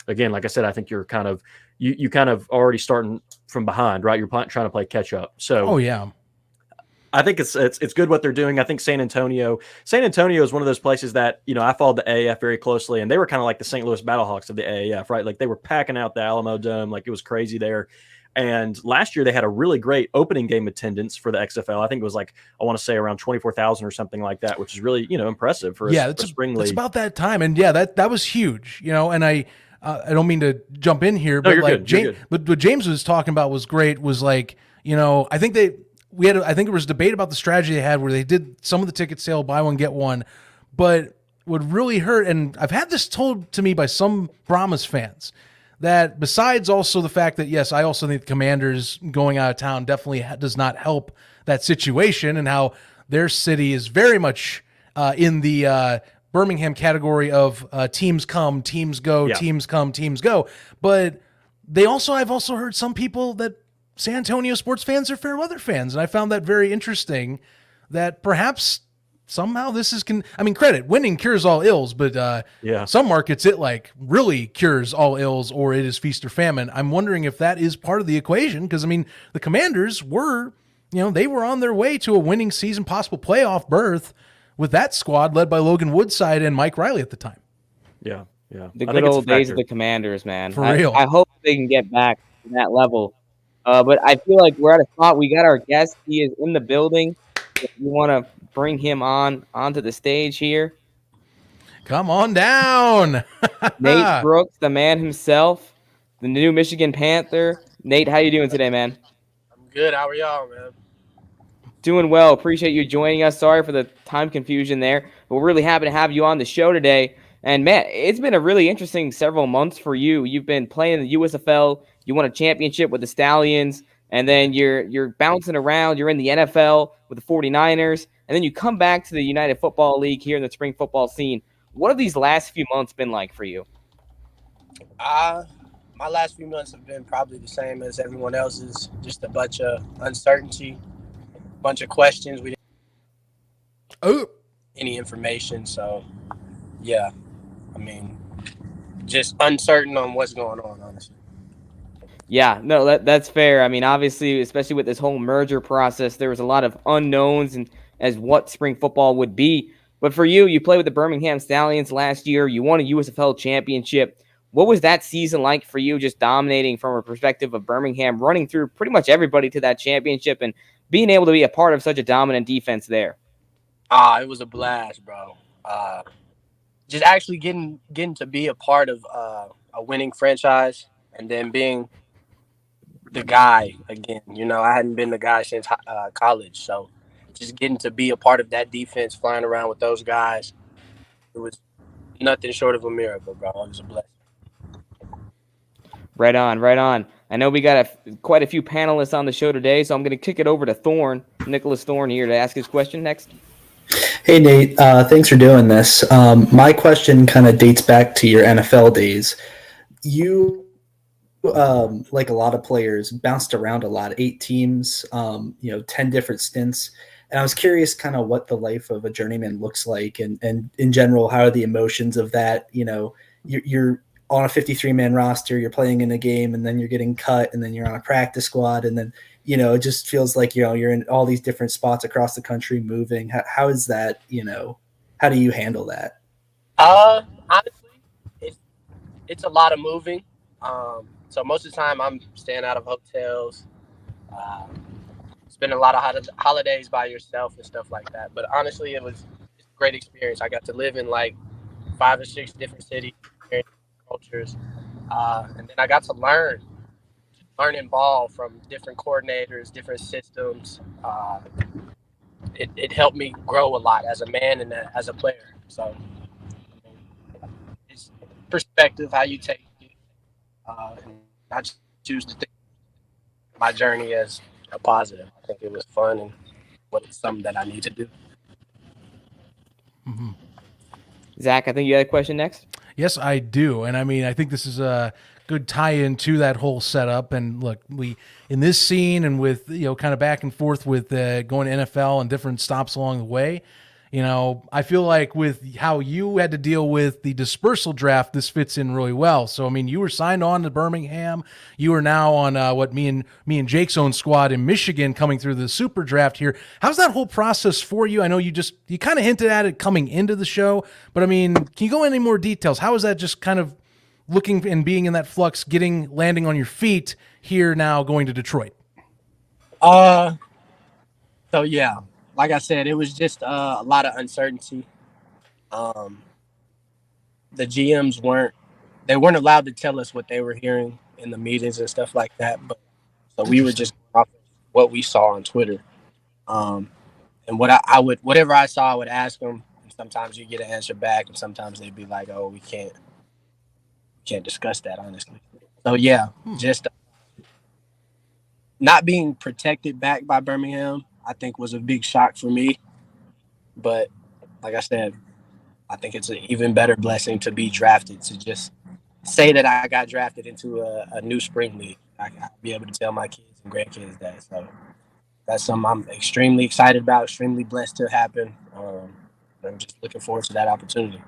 again, like I said, I think you're kind of you kind of already starting from behind, right? You're trying to play catch up. So, I think it's good what they're doing. I think San Antonio is one of those places that, I followed the AAF very closely, and they were kind of like the St. Louis Battlehawks of the AAF, right? Like they were packing out the Alamo Dome. Like it was crazy there. And last year they had a really great opening game attendance for the XFL. I think it was like, I want to say around 24,000 or something like that, which is really, impressive for a spring league. It's about that time. And that was huge, and I don't mean to jump in here, but but what James was talking about was great, was like, I think I think there was debate about the strategy they had where they did some of the ticket sale, buy one, get one. But what really hurt, and I've had this told to me by some Brahmas fans, that besides also the fact that, yes, I also think the Commanders going out of town definitely does not help that situation, and how their city is very much in the Birmingham category of teams come, teams go, teams come, teams go. But I've also heard some people that San Antonio sports fans are fair weather fans, and I found that very interesting, that perhaps somehow this is credit, winning cures all ills, but some markets it like really cures all ills, or it is feast or famine. I'm wondering if that is part of the equation, because the Commanders were, they were on their way to a winning season, possible playoff berth with that squad led by Logan Woodside and Mike Riley at the time. The good old days of the Commanders, man. For real. I hope they can get back to that level. But I feel like we're at a spot. We got our guest. He is in the building. If you want to bring him onto the stage here. Come on down. Nate Brooks, the man himself, the new Michigan Panther. Nate, how you doing today, man? I'm good. How are y'all, man? Doing well. Appreciate you joining us. Sorry for the time confusion there. But we're really happy to have you on the show today. And, man, it's been a really interesting several months for you. You've been playing in the USFL. You won a championship with the Stallions, and then you're bouncing around. You're in the NFL with the 49ers, and then you come back to the United Football League here in the spring football scene. What have these last few months been like for you? My last few months have been probably the same as everyone else's, just a bunch of uncertainty, a bunch of questions. We didn't have any information, so, yeah. Just uncertain on what's going on, honestly. Yeah, no, that's fair. Obviously, especially with this whole merger process, there was a lot of unknowns and as what spring football would be. But for you, you played with the Birmingham Stallions last year. You won a USFL championship. What was that season like for you, just dominating from a perspective of Birmingham, running through pretty much everybody to that championship and being able to be a part of such a dominant defense there? It was a blast, bro. Just actually getting to be a part of a winning franchise, and then being the guy again. I hadn't been the guy since college, so just getting to be a part of that defense, flying around with those guys, it was nothing short of a miracle, bro. It was a blessing. Right on. I know we got quite a few panelists on the show today, so I'm going to kick it over to Nicholas Thorne here, to ask his question next. Hey, Nate. Thanks for doing this. My question kind of dates back to your NFL days. You like a lot of players, bounced around a lot, 8 teams, 10 different stints. And I was curious kind of what the life of a journeyman looks like, and in general, how are the emotions of that? You're on a 53-man roster, you're playing in a game, and then you're getting cut, and then you're on a practice squad, and then it just feels like you're in all these different spots across the country moving. How is that? How do you handle that? Honestly, it's a lot of moving. So most of the time I'm staying out of hotels, spending a lot of holidays by yourself and stuff like that. But honestly, it's a great experience. I got to live in like 5 or 6 different cities, cultures, and then I got to learn and ball from different coordinators, different systems. It helped me grow a lot as a man and as a player. So it's perspective, how you take it. And I choose to think my journey as a positive. I think it was fun and it's something that I need to do. Mm-hmm. Zach, I think you had a question next. Yes, I do. And I mean, I think this is a good tie-in to that whole setup. And look, we in this scene and with, kind of back and forth with going to NFL and different stops along the way, I feel like with how you had to deal with the dispersal draft, this fits in really well. So, I mean, you were signed on to Birmingham. You are now on me and Jake's own squad in Michigan coming through the super draft here. How's that whole process for you? I know you kind of hinted at it coming into the show, but I mean, can you go into any more details? How is that just kind of looking and being in that flux, landing on your feet here now going to Detroit? So yeah. Like I said, it was just a lot of uncertainty. The GMs weren't allowed to tell us what they were hearing in the meetings and stuff like that. But so we were just off of what we saw on Twitter. And whatever I saw, I would ask them. And sometimes you get an answer back, and sometimes they'd be like, "Oh, we can't discuss that, honestly." So yeah, just not being protected back by Birmingham, I think, was a big shock for me. But like I said, I think it's an even better blessing to be drafted, to just say that I got drafted into a new spring league. I'll be able to tell my kids and grandkids that. So that's something I'm extremely excited about, extremely blessed to happen. I'm just looking forward to that opportunity.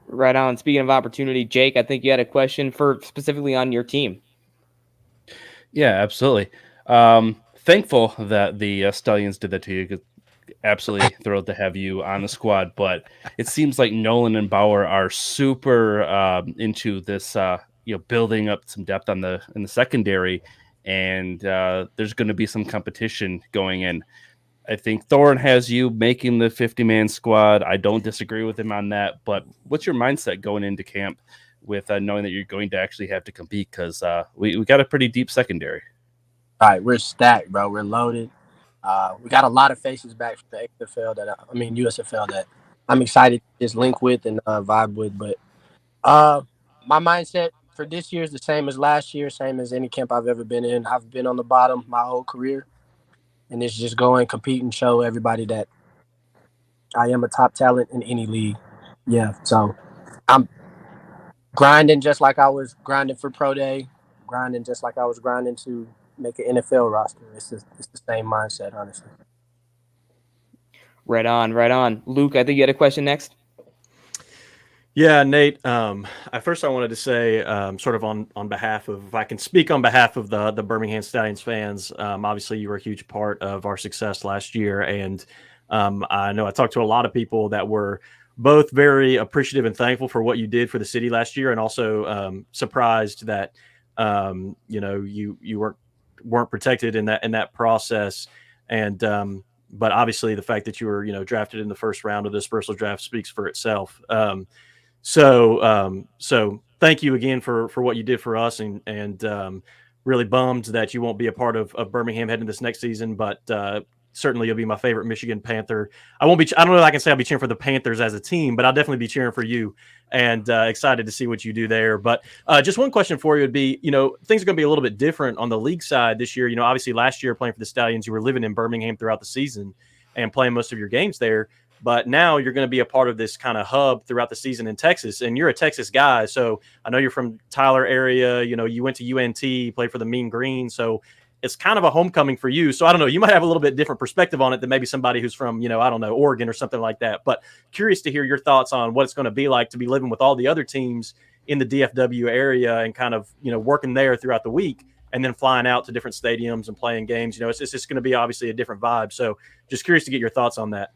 Right on. Speaking of opportunity, Jake, I think you had a question for specifically on your team. Yeah, absolutely. Thankful that the Stallions did that to you. Absolutely thrilled to have you on the squad. But it seems like Nolan and Bauer are super into this, building up some depth in the secondary, and there's going to be some competition going in. I think Thorne has you making the 50-man squad. I don't disagree with him on that. But what's your mindset going into camp with knowing that you're going to actually have to compete? Because we got a pretty deep secondary. All right, we're stacked, bro. We're loaded. We got a lot of faces back from the USFL that I'm excited to just link with and vibe with. But my mindset for this year is the same as last year, same as any camp I've ever been in. I've been on the bottom my whole career, and it's just go and compete and show everybody that I am a top talent in any league. Yeah, so I'm grinding just like I was grinding for Pro Day, grinding just like I was grinding to make an NFL roster. It's the same mindset, honestly. Right on. Luke, I think you had a question next. Yeah, Nate. I wanted to say, sort of on behalf of, if I can speak on behalf of the Birmingham Stallions fans, obviously you were a huge part of our success last year, and I know I talked to a lot of people that were both very appreciative and thankful for what you did for the city last year, and also surprised that you weren't protected in that process, and but obviously the fact that you were drafted in the first round of the dispersal draft speaks for itself. So thank you again for what you did for us, and really bummed that you won't be a part of Birmingham heading this next season, but certainly you'll be my favorite Michigan Panther. I don't know if I can say I'll be cheering for the Panthers as a team, but I'll definitely be cheering for you, and excited to see what you do there. But just one question for you would be, things are going to be a little bit different on the league side this year. Obviously last year playing for the Stallions, you were living in Birmingham throughout the season and playing most of your games there. But now you're going to be a part of this kind of hub throughout the season in Texas, and you're a Texas guy. So I know you're from Tyler area. You went to UNT, played for the Mean Green. So it's kind of a homecoming for you. So I don't know, you might have a little bit different perspective on it than maybe somebody who's from, I don't know, Oregon or something like that. But curious to hear your thoughts on what it's going to be like to be living with all the other teams in the DFW area and kind of, working there throughout the week and then flying out to different stadiums and playing games. It's just going to be obviously a different vibe. So just curious to get your thoughts on that.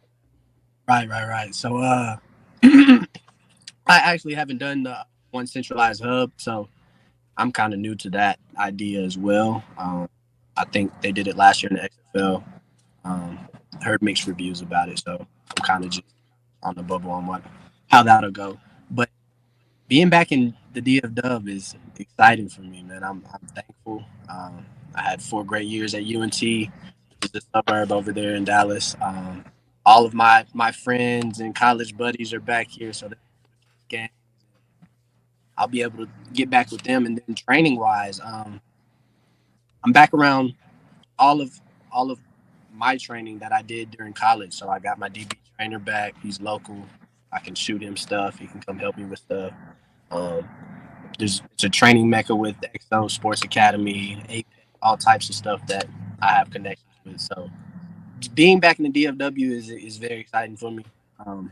Right. So I actually haven't done the one centralized hub, so I'm kind of new to that idea as well. I think they did it last year in the XFL. Heard mixed reviews about it, so I'm kind of just on the bubble on how that'll go. But being back in the DFW is exciting for me, man. I'm thankful. I had 4 great years at UNT, the suburb over there in Dallas. All of my friends and college buddies are back here, so I'll be able to get back with them. And then training wise, I'm back around all of my training that I did during college. So I got my DB trainer back. He's local. I can shoot him stuff. He can come help me with stuff. It's a training mecca with the XO Sports Academy, all types of stuff that I have connections with. So being back in the DFW is very exciting for me. And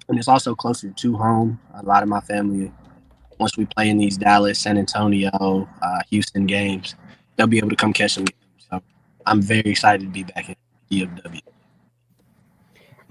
it's also closer to home. A lot of my family, once we play in these Dallas, San Antonio, Houston games, they'll be able to come catch them. So I'm very excited to be back in DFW.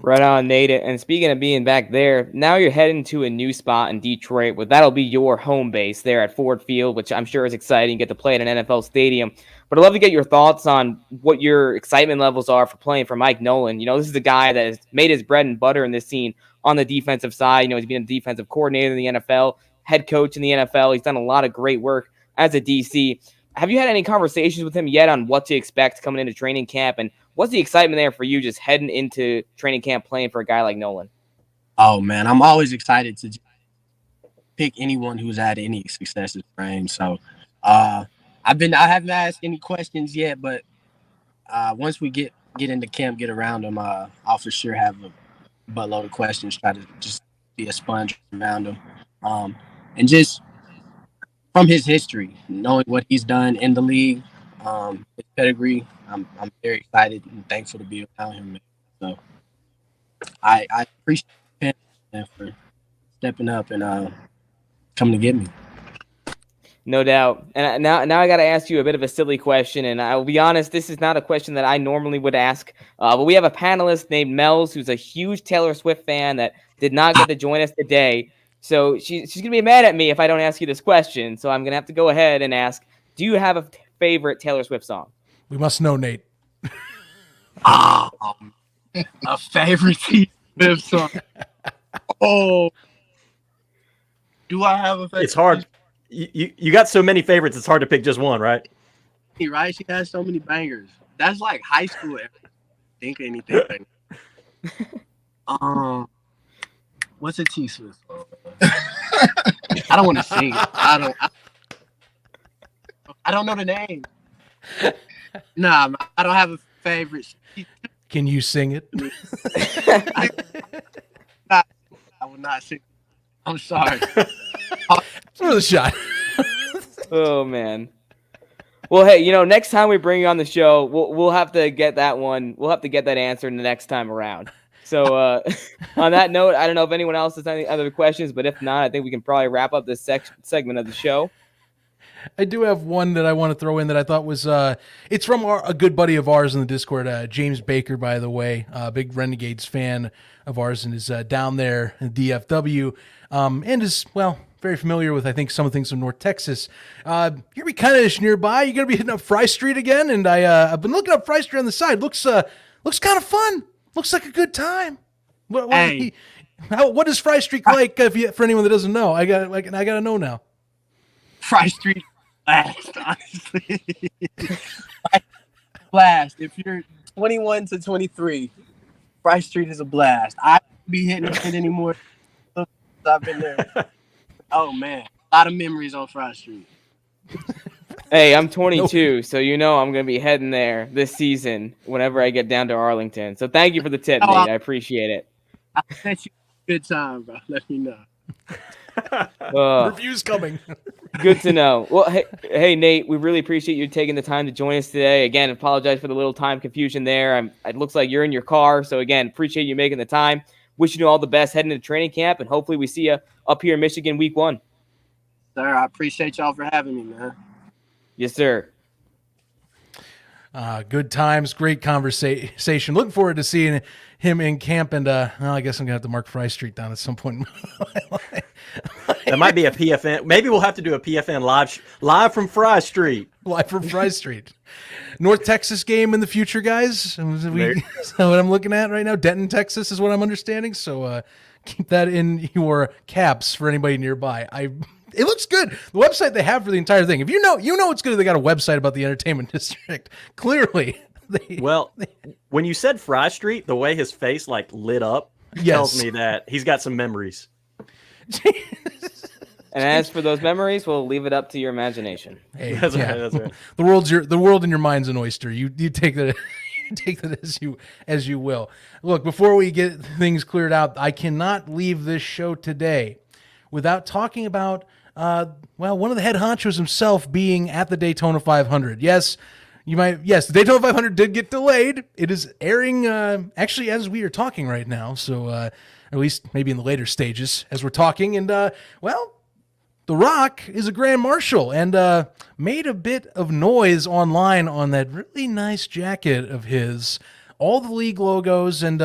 Right on, Nate. And speaking of being back there, now you're heading to a new spot in Detroit. Well, that'll be your home base there at Ford Field, which I'm sure is exciting. You get to play at an NFL stadium. But I'd love to get your thoughts on what your excitement levels are for playing for Mike Nolan. This is a guy that has made his bread and butter in this scene on the defensive side. He's been a defensive coordinator in the NFL, head coach in the NFL. He's done a lot of great work as a DC. Have you had any conversations with him yet on what to expect coming into training camp? And what's the excitement there for you just heading into training camp playing for a guy like Nolan? Oh, man, I'm always excited to pick anyone who's had any success in frame. So I haven't asked any questions yet, but once we get into camp, get around him, I'll for sure have a buttload of questions, try to just be a sponge around him. And just from his history, knowing what he's done in the league, his pedigree, I'm very excited and thankful to be around him. So I appreciate him for stepping up and coming to get me. No doubt. And now I got to ask you a bit of a silly question, and I'll be honest, this is not a question that I normally would ask, but we have a panelist named Mel's who's a huge Taylor Swift fan that did not get to join us today. So she's going to be mad at me if I don't ask you this question. So I'm going to have to go ahead and ask, do you have a favorite Taylor Swift song? We must know, Nate. A favorite Taylor Swift song? Oh. Do I have a favorite? It's hard. You got so many favorites, it's hard to pick just one, right? Right? She has so many bangers. That's like high school. Think of anything. What's a T Swift song? I don't want to sing it. I don't know the name. Nah, I don't have a favorite. Can you sing it? I will not sing. I'm sorry. Throw the shot. Oh, man. Well, hey, next time we bring you on the show, we'll have to get that one. We'll have to get that answer the next time around. So on that note, I don't know if anyone else has any other questions, but if not, I think we can probably wrap up this segment of the show. I do have one that I want to throw in that I thought was it's from a good buddy of ours in the Discord, James Baker, by the way, a big Renegades fan of ours, and is down there in DFW, and is, well, very familiar with, I think, some of the things from North Texas. You're going to be kind of nearby. You're going to be hitting up Fry Street again, and I've been looking up Fry Street on the side. Looks kind of fun. Looks like a good time. What is Fry Street like? For anyone that doesn't know, I got to know now. Fry Street blast, honestly. Blast. If you're 21 to 23, Fry Street is a blast. I won't be hitting it anymore. I've been there. Oh man, a lot of memories on Fry Street. Hey, I'm 22, so I'm going to be heading there this season whenever I get down to Arlington. So thank you for the tip, Nate. I appreciate it. I'll set you a good time, bro. Let me know. Reviews coming. Good to know. Well, hey, Nate, we really appreciate you taking the time to join us today. Again, apologize for the little time confusion there. It looks like you're in your car. So, again, appreciate you making the time. Wishing you all the best heading into training camp, and hopefully we see you up here in Michigan week 1. Sir, I appreciate y'all for having me, man. Yes, sir. Good times, great conversation. Looking forward to seeing him in camp, and I guess I'm gonna have to mark Fry Street down at some point. That might be a PFN. Maybe we'll have to do a PFN live from Fry Street. Live from Fry Street. North Texas game in the future, guys. Is what I'm looking at right now. Denton, Texas is what I'm understanding. So keep that in your caps for anybody nearby. It looks good. The website they have for the entire thing. If you know it's good. They got a website about the entertainment district. Clearly. When you said Fry Street, the way his face lit up tells me that he's got some memories. And as for those memories, we'll leave it up to your imagination. Hey, that's right. The world in your mind's an oyster. You take that take that as you will. Look, before we get things cleared out, I cannot leave this show today without talking about one of the head honchos himself being at the Daytona 500. Yes, the Daytona 500 did get delayed. It is airing actually as we are talking right now. So at least maybe in the later stages as we're talking. And The Rock is a grand marshal and made a bit of noise online on that really nice jacket of his, all the league logos. And,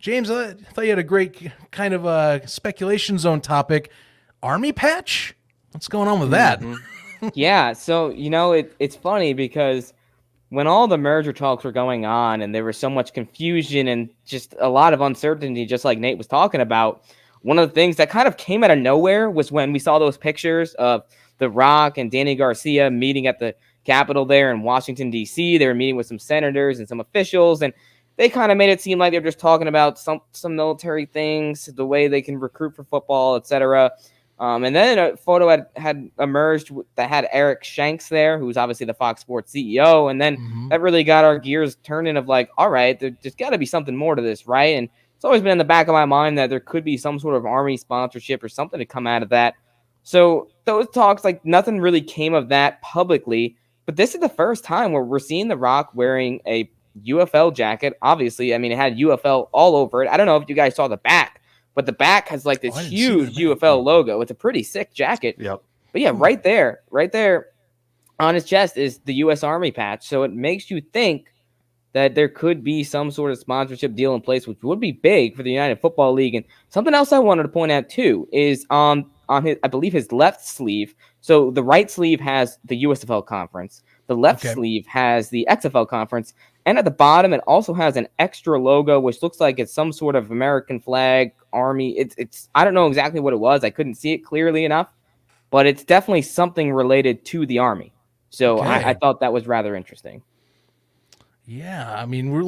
James, I thought you had a great kind of speculation zone topic. Army patch? What's going on with that? Yeah, so, it's funny because when all the merger talks were going on and there was so much confusion and just a lot of uncertainty, just like Nate was talking about, one of the things that kind of came out of nowhere was when we saw those pictures of The Rock and Danny Garcia meeting at the Capitol there in Washington, D.C. They were meeting with some senators and some officials, and they kind of made it seem like they were just talking about some military things, the way they can recruit for football, etc. And then a photo had emerged that had Eric Shanks there, who's obviously the Fox Sports CEO, and then that really got our gears turning of like, all right, there's got to be something more to this, right? And it's always been in the back of my mind that there could be some sort of Army sponsorship or something to come out of that. So those talks, nothing really came of that publicly. But this is the first time where we're seeing The Rock wearing a UFL jacket. Obviously, it had UFL all over it. I don't know if you guys saw the back, but the back has this huge UFL logo. It's a pretty sick jacket. Yep. But yeah, right there on his chest is the U.S. Army patch. So it makes you think that there could be some sort of sponsorship deal in place, which would be big for the United Football League. And something else I wanted to point out too is on his, I believe his left sleeve. So the right sleeve has the USFL conference. The left sleeve has the XFL conference. And at the bottom, it also has an extra logo, which looks like it's some sort of American flag, Army. It's I don't know exactly what it was. I couldn't see it clearly enough, but it's definitely something related to the Army. So I thought that was rather interesting. Yeah, we're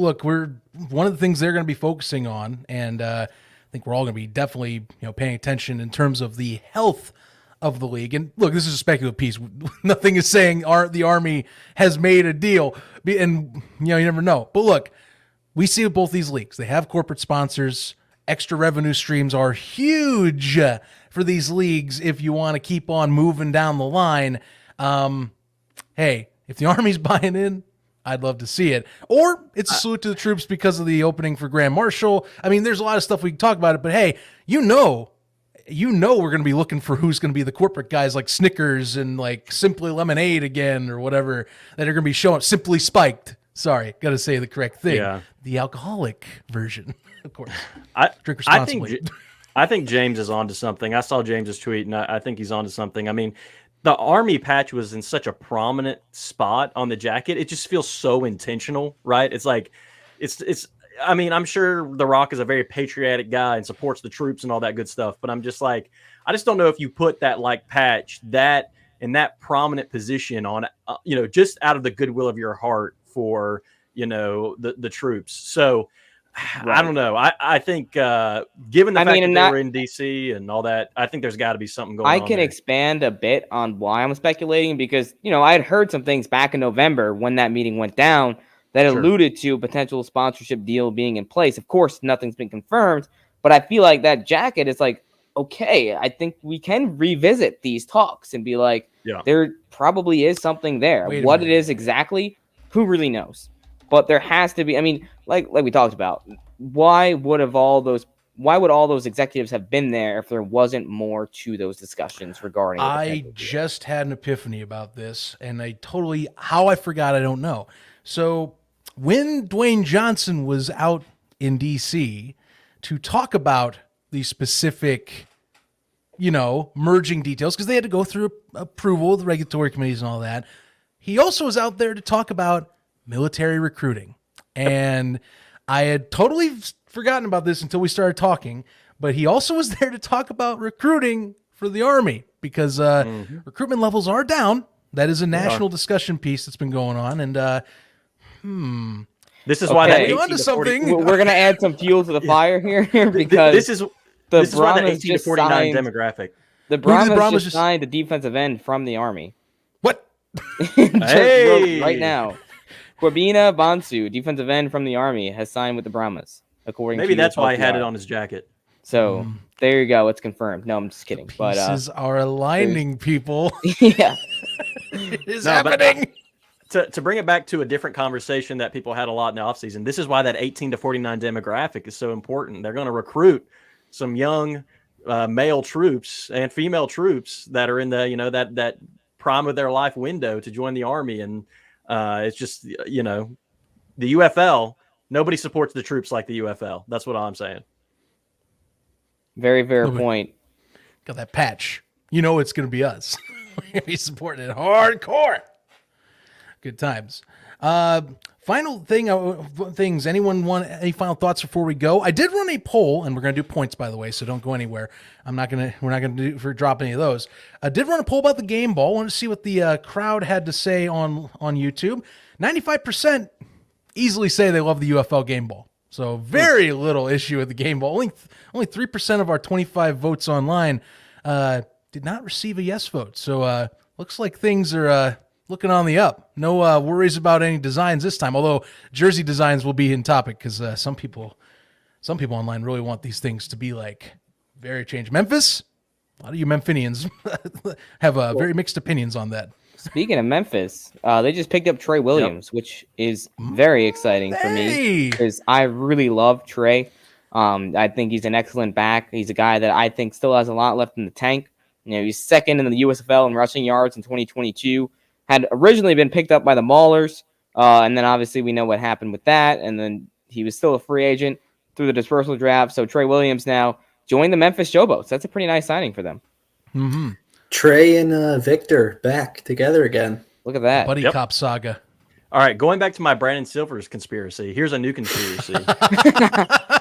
one of the things they're going to be focusing on, and I think we're all going to be definitely paying attention in terms of the health of the league. And look, this is a speculative piece. Nothing is saying the Army has made a deal, and you never know. But look, we see with both these leagues, they have corporate sponsors. Extra revenue streams are huge for these leagues if you want to keep on moving down the line. Hey, if the Army's buying in, I'd love to see it. Or it's a salute to the troops because of the opening for Grand Marshal. There's a lot of stuff we can talk about it, but hey, we're going to be looking for who's going to be the corporate guys like Snickers and like Simply Lemonade again or whatever that are going to be showing. Simply Spiked. Sorry, got to say the correct thing. Yeah. The alcoholic version, of course. Drink I responsibly. think James is onto something. I saw James's tweet, and I think he's onto something. The Army patch was in such a prominent spot on the jacket. It just feels so intentional, right? It's like, I'm sure The Rock is a very patriotic guy and supports the troops and all that good stuff. But I'm just like, I just don't know if you put that patch that in that prominent position on, just out of the goodwill of your heart for, the troops. So right. I don't know. I think given the fact that they were in DC and all that, I think there's got to be something going on. I can expand a bit on why I'm speculating because, I had heard some things back in November when that meeting went down that Sure. alluded to a potential sponsorship deal being in place. Of course, nothing's been confirmed, but I feel like that jacket is like, okay, I think we can revisit these talks and be like, Yeah. there probably is something there. Wait a What it minute. is exactly, who really knows? But there has to be. I mean, like we talked about, why would all those executives have been there if there wasn't more to those discussions regarding? I just had an epiphany about this, and how I forgot, I don't know. So when Dwayne Johnson was out in DC to talk about the specific, merging details, because they had to go through approval of the regulatory committees and all that, he also was out there to talk about military recruiting. And I had totally forgotten about this until we started talking, but he also was there to talk about recruiting for the Army, because recruitment levels are down. That is a national discussion piece that's been going on. And This is why that Okay. 18 Onto to 40 something. We're gonna add some fuel to the fire here because this is why that Brahmas 18 to just 49 signed- demographic. the Brahmas Brahmas just- just signed a defensive end from the Army. what? Just Hey! right now, Kwabena Bonsu, defensive end from the Army, has signed with the Brahmas. According Maybe to that's why he had LPR. it on his jacket. So there you go. It's confirmed. No, I'm just kidding. But Pieces are aligning, people. yeah, It is No, but- happening. To bring it back to a different conversation that people had a lot in the offseason, this is why that 18 to 49 demographic is so important. They're going to recruit some young male troops and female troops that are in the, that prime of their life window to join the Army. And it's just, the UFL, nobody supports the troops like the UFL. That's what I'm saying. very fair Nobody- point. Got that patch. It's going to be us. We're going to be supporting it hardcore. Good times. Final things. Anyone want any final thoughts before we go? I did run a poll, and we're going to do points, by the way, so don't go anywhere. We're not going to drop any of those. I did run a poll about the game ball. Wanted to see what the crowd had to say on YouTube. 95% easily say they love the UFL game ball. So very little issue with the game ball. Only 3% of our 25 votes online did not receive a yes vote. So looks like things are looking on the up. No worries about any designs this time. Although jersey designs will be in topic because some people online really want these things to be like very changed. Memphis, a lot of you Memphinians have very mixed opinions on that. Speaking of Memphis, they just picked up Trey Williams, which is very exciting for me Hey! because I really love Trey. I think he's an excellent back. He's a guy that I think still has a lot left in the tank. He's second in the USFL in rushing yards in 2022. Had originally been picked up by the Maulers, and then obviously we know what happened with that. And then he was still a free agent through the dispersal draft. So Trey Williams now joined the Memphis Showboats. That's a pretty nice signing for them. Mm-hmm. Trey and Victor back together again. Look at that. Buddy Yep. cop saga. All right, going back to my Brandon Silvers conspiracy. Here's a new conspiracy.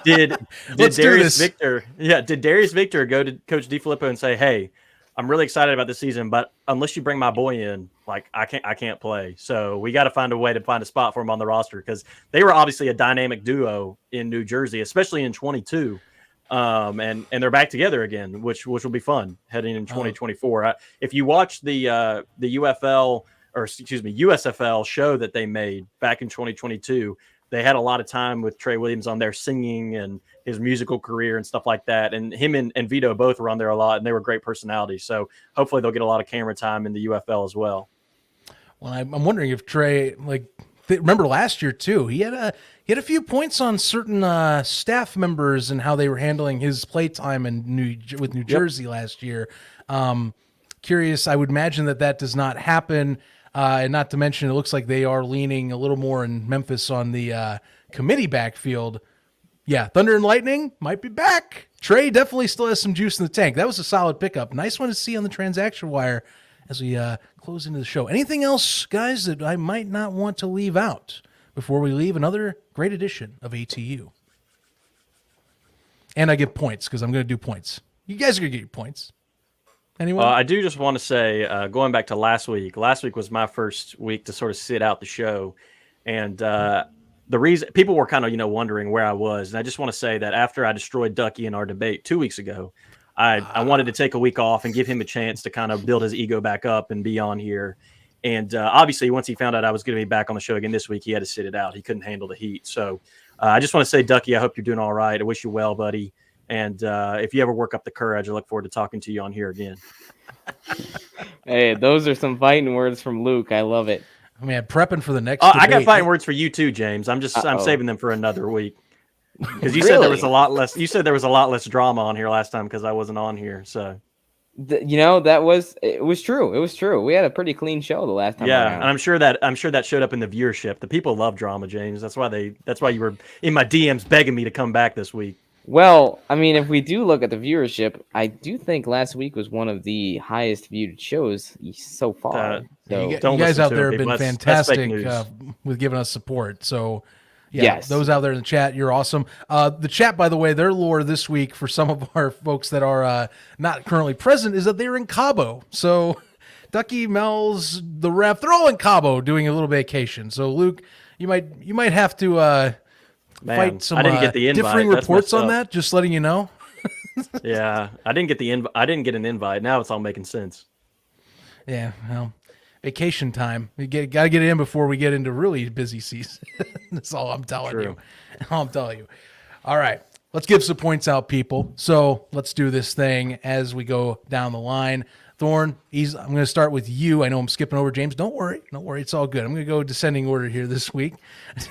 Did Let's do Darius this. Victor? Yeah, did Darius Victor go to Coach DiFilippo and say, "Hey, I'm really excited about this season, but unless you bring my boy in, like I can't play. So we got to find a way to find a spot for him on the roster because they were obviously a dynamic duo in New Jersey, especially in 22." And they're back together again, which will be fun heading in 2024. If you watch the UFL or excuse me USFL show that they made back in 2022, they had a lot of time with Trey Williams on there singing and his musical career and stuff like that. And him and Vito both were on there a lot, and they were great personalities. So hopefully they'll get a lot of camera time in the UFL as well. Well, I'm wondering if Trey, remember last year too, he had a few points on certain staff members and how they were handling his playtime with New Jersey last year. Curious, I would imagine that does not happen. And not to mention, it looks like they are leaning a little more in Memphis on the committee backfield. Yeah, Thunder and Lightning might be back. Trey definitely still has some juice in the tank. That was a solid pickup. Nice one to see on the transaction wire as we close into the show. Anything else, guys, that I might not want to leave out before we leave another great edition of ATU? And I get points because I'm going to do points. You guys are going to get your points. Anyone? I do just want to say, going back to last week was my first week to sort of sit out the show. And the reason people were kind of, wondering where I was. And I just want to say that after I destroyed Ducky in our debate 2 weeks ago, I wanted to take a week off and give him a chance to kind of build his ego back up and be on here. And obviously, once he found out I was going to be back on the show again this week, he had to sit it out. He couldn't handle the heat. So I just want to say, Ducky, I hope you're doing all right. I wish you well, buddy. And if you ever work up the courage, I look forward to talking to you on here again. Hey, those are some fighting words from Luke. I love it. I mean, prepping for the next. I got fighting words for you too, James. I'm saving them for another week because you said there was a lot less. You said there was a lot less drama on here last time because I wasn't on here. So it was true. It was true. We had a pretty clean show the last time. Yeah, around. and I'm sure that showed up in the viewership. The people love drama, James. That's why you were in my DMs begging me to come back this week. Well, I mean, if we do look at the viewership, I do think last week was one of the highest viewed shows so far. You guys out there have been fantastic with giving us support. So, yes, those out there in the chat, you're awesome. The chat, by the way, their lore this week for some of our folks that are not currently present is that they're in Cabo. So, Ducky, Mel's, the ref, they're all in Cabo doing a little vacation. So, Luke, you might have to. Fight some I didn't get the invite. Differing reports on that. Just letting you know. Yeah, I didn't get I didn't get an invite. Now it's all making sense. Yeah, well, vacation time. You gotta get it in before we get into really busy season. That's all I'm telling you. All I'm telling you. All right, let's give some points out, people. So let's do this thing as we go down the line. Thorn, I'm going to start with you. I know I'm skipping over James. Don't worry. It's all good. I'm going to go descending order here this week.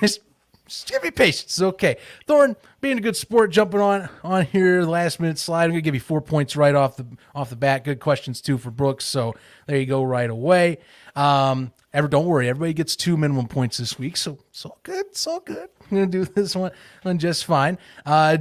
Just give me patience. It's okay. Thorn, being a good sport, jumping on here, last minute slide. I'm gonna give you 4 points right off the bat. Good questions too for Brooks. So there you go right away. Don't worry, everybody gets 2 minimum points this week. So it's all good. It's all good. I'm gonna do this one just fine.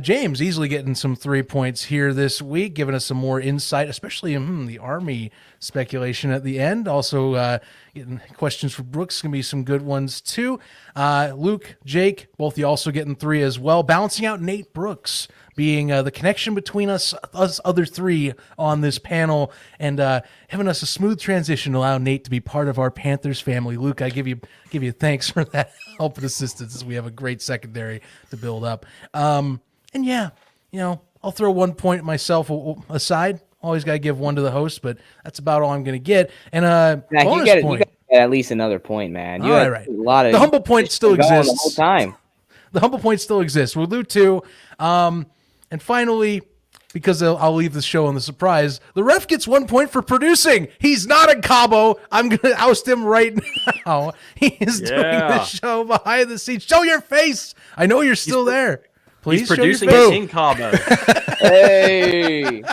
James easily getting some 3 points here this week, giving us some more insight, especially in the Army speculation at the end. Also getting questions for Brooks, gonna be some good ones too. Luke, Jake, both you also getting 3 as well. Balancing out Nate Brooks, being the connection between us other 3 on this panel, and having us a smooth transition to allow Nate to be part of our Panthers family. Luke, I give you thanks for that help and assistance as we have a great secondary to build up. And yeah, I'll throw 1 point myself aside. Always got to give 1 to the host, but that's about all I'm going to get. And bonus point. You got at least another point, man. You all right. A lot of the humble point still exists. The whole time. The humble point still exists. We'll do 2. And finally, because I'll leave the show on the surprise, the ref gets 1 point for producing. He's not in Cabo. I'm going to oust him right now. He is doing the show behind the scenes. Show your face. I know you're still there. Please he's producing it in Cabo. Hey.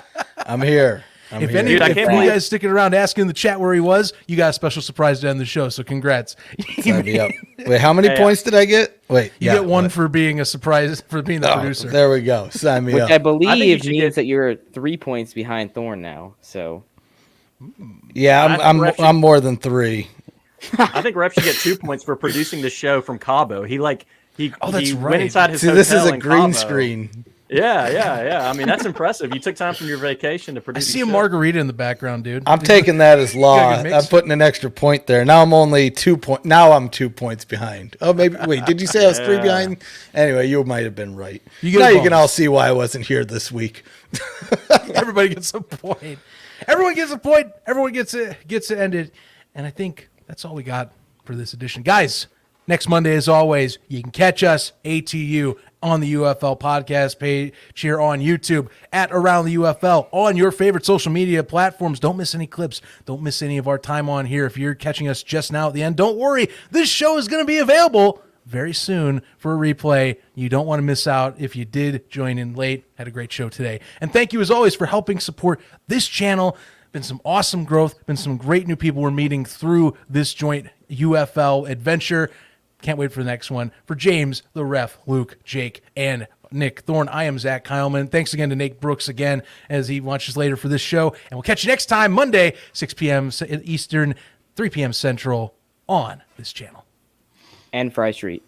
I'm here. If you guys sticking around asking in the chat where he was, you got a special surprise to end the show. So congrats. Sign me up. Wait, how many points did I get? Wait, you get 1 for being a surprise for being the producer. There we go. Sign me up. I believe means that you're 3 points behind Thorn now. So yeah, I'm more than 3. I think Rep should get 2 points for producing the show from Cabo. He went inside his hotel. This is a in green Cabo. screen. Yeah. I mean, that's impressive. You took time from your vacation to produce. I see a margarita in the background, dude. I'm taking that as law. I'm putting an extra point there. Now I'm only 2 points. Now I'm 2 points behind. Oh, maybe. Wait, did you say I was 3 behind? Anyway, you might have been right. You can all see why I wasn't here this week. Everybody gets a point. Everyone gets a point. Everyone gets it ended. And I think that's all we got for this edition, guys. Next Monday, as always, you can catch us, ATU, on the UFL podcast page here on YouTube, at Around the UFL, on your favorite social media platforms. Don't miss any clips. Don't miss any of our time on here. If you're catching us just now at the end, don't worry. This show is going to be available very soon for a replay. You don't want to miss out if you did join in late. Had a great show today. And thank you, as always, for helping support this channel. Been some awesome growth. Been some great new people we're meeting through this joint UFL adventure. Can't wait for the next one. For James, the ref, Luke, Jake, and Nick Thorne, I am Zach Kyleman. Thanks again to Nate Brooks again as he watches later for this show. And we'll catch you next time, Monday, 6 p.m. Eastern, 3 p.m. Central on this channel. And Fry Street.